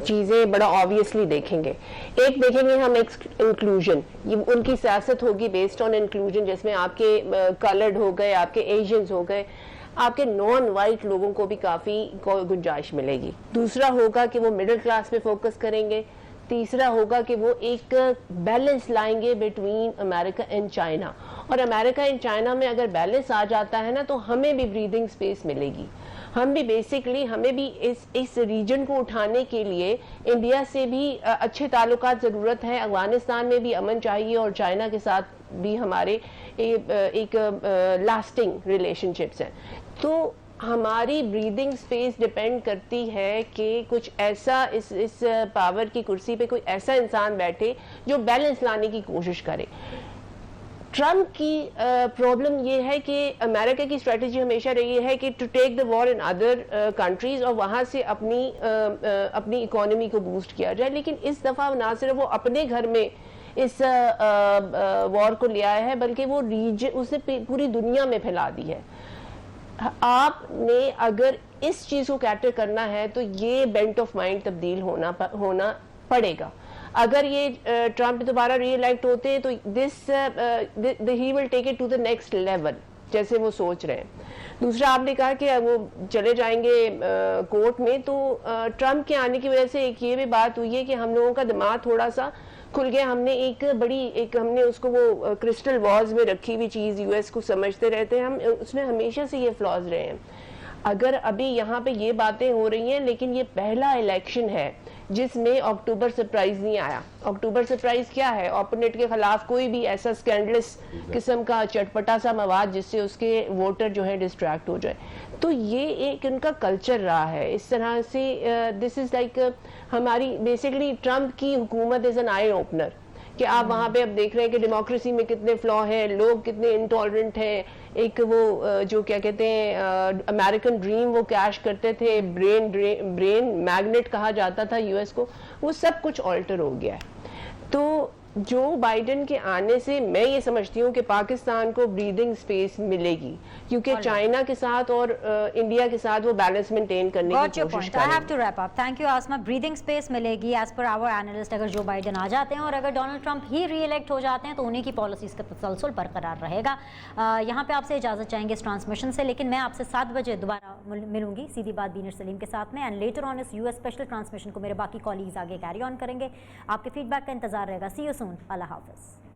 चीज़ें बड़ा ऑब्वियसली देखेंगे। एक देखेंगे हम इंक्लूजन, ये उनकी सियासत होगी बेस्ड ऑन इंक्लूजन, जिसमें आपके कलर्ड हो गए, आपके एशियंस हो गए, आपके नॉन वाइट लोगों को भी काफ़ी गुंजाइश मिलेगी। दूसरा होगा कि वो मिडिल क्लास पे फोकस करेंगे। तीसरा होगा कि वो एक बैलेंस लाएंगे बिटवीन अमेरिका एंड चाइना, और अमेरिका एंड चाइना में अगर बैलेंस आ जाता है ना तो हमें भी ब्रीदिंग स्पेस मिलेगी। हम भी बेसिकली हमें भी इस रीजन को उठाने के लिए इंडिया से भी अच्छे ताल्लुकात ज़रूरत है। अफगानिस्तान में भी अमन चाहिए और चाइना के साथ भी हमारे एक लास्टिंग रिलेशनशिप्स हैं। तो हमारी ब्रीदिंग स्पेस डिपेंड करती है कि कुछ ऐसा इस पावर की कुर्सी पे कोई ऐसा इंसान बैठे जो बैलेंस लाने की कोशिश करे। ट्रम्प की प्रॉब्लम ये है कि अमेरिका की स्ट्रेटजी हमेशा रही है कि to take the war in other countries और वहाँ से अपनी इकोनॉमी को बूस्ट किया जाए, लेकिन इस दफ़ा ना सिर्फ वो अपने घर में इस वॉर को ले आया है बल्कि वो उसने पूरी दुनिया में फैला दी है। आपने अगर इस चीज़ को कैटर करना है तो ये बेंट ऑफ माइंड तब्दील होना पड़ेगा। अगर ये ट्रम्प दोबारा री-इलेक्ट होते हैं तो he will take it to the next level, जैसे वो सोच रहे हैं। दूसरा, आपने कहा कि वो चले जाएंगे कोर्ट में, तो ट्रम्प के आने की वजह से एक ये भी बात हुई है कि हम लोगों का दिमाग थोड़ा सा खुल गया। हमने हमने उसको वो क्रिस्टल वॉल्स में रखी हुई चीज़ यूएस को समझते रहते हैं हम, उसमें हमेशा से ये फ्लॉज रहे हैं। अगर अभी यहाँ पे ये बातें हो रही हैं, लेकिन ये पहला इलेक्शन है जिसमें अक्टूबर सरप्राइज नहीं आया। अक्टूबर सरप्राइज क्या है? ओपोनेंट के खिलाफ कोई भी ऐसा स्कैंडलस किस्म का चटपटा सा मवाद जिससे उसके वोटर जो है डिस्ट्रैक्ट हो जाए। तो ये एक उनका कल्चर रहा है इस तरह से। दिस इज़ लाइक हमारी बेसिकली ट्रम्प की हुकूमत इज़ एन आई ओपनर कि आप वहाँ पे अब देख रहे हैं कि डेमोक्रेसी में कितने फ्लॉ हैं, लोग कितने इंटॉलरेंट हैं। एक वो जो क्या कहते हैं अमेरिकन ड्रीम वो कैश करते थे, ब्रेन मैग्नेट कहा जाता था यूएस को, वो सब कुछ ऑल्टर हो गया है। तो जो बाइडन के आने से मैं ये समझती हूँ कि पाकिस्तान को ब्रीदिंग स्पेस मिलेगी, क्योंकि चाइना के साथ और इंडिया के साथ वो बैलेंस मेंटेन करने की कोशिश करेंगे। I have to wrap up. Thank you Asma. Breathing space मिलेगी एज पर आवर एनालिस्ट अगर जो बाइडन आ जाते हैं, और अगर डोनाल्ड ट्रंप ही री-इलेक्ट हो जाते हैं तो उन्हीं की पॉलिसीज़ का तसलसल बरकरार रहेगा। यहाँ पे आपसे इजाज़त चाहेंगे इस ट्रांसमिशन से, लेकिन मैं आपसे 7 बजे दोबारा मिलूंगी सीधी बात बीनर सलीम के साथ में, एंड लेटर ऑन इस यूएस स्पेशल ट्रांसमिशन को मेरे बाकी कॉलीग्स आगे कैरी ऑन करेंगे। आपके फीडबैक का इंतजार रहेगा। सी यू सून। अल्लाह हाफ़िज़।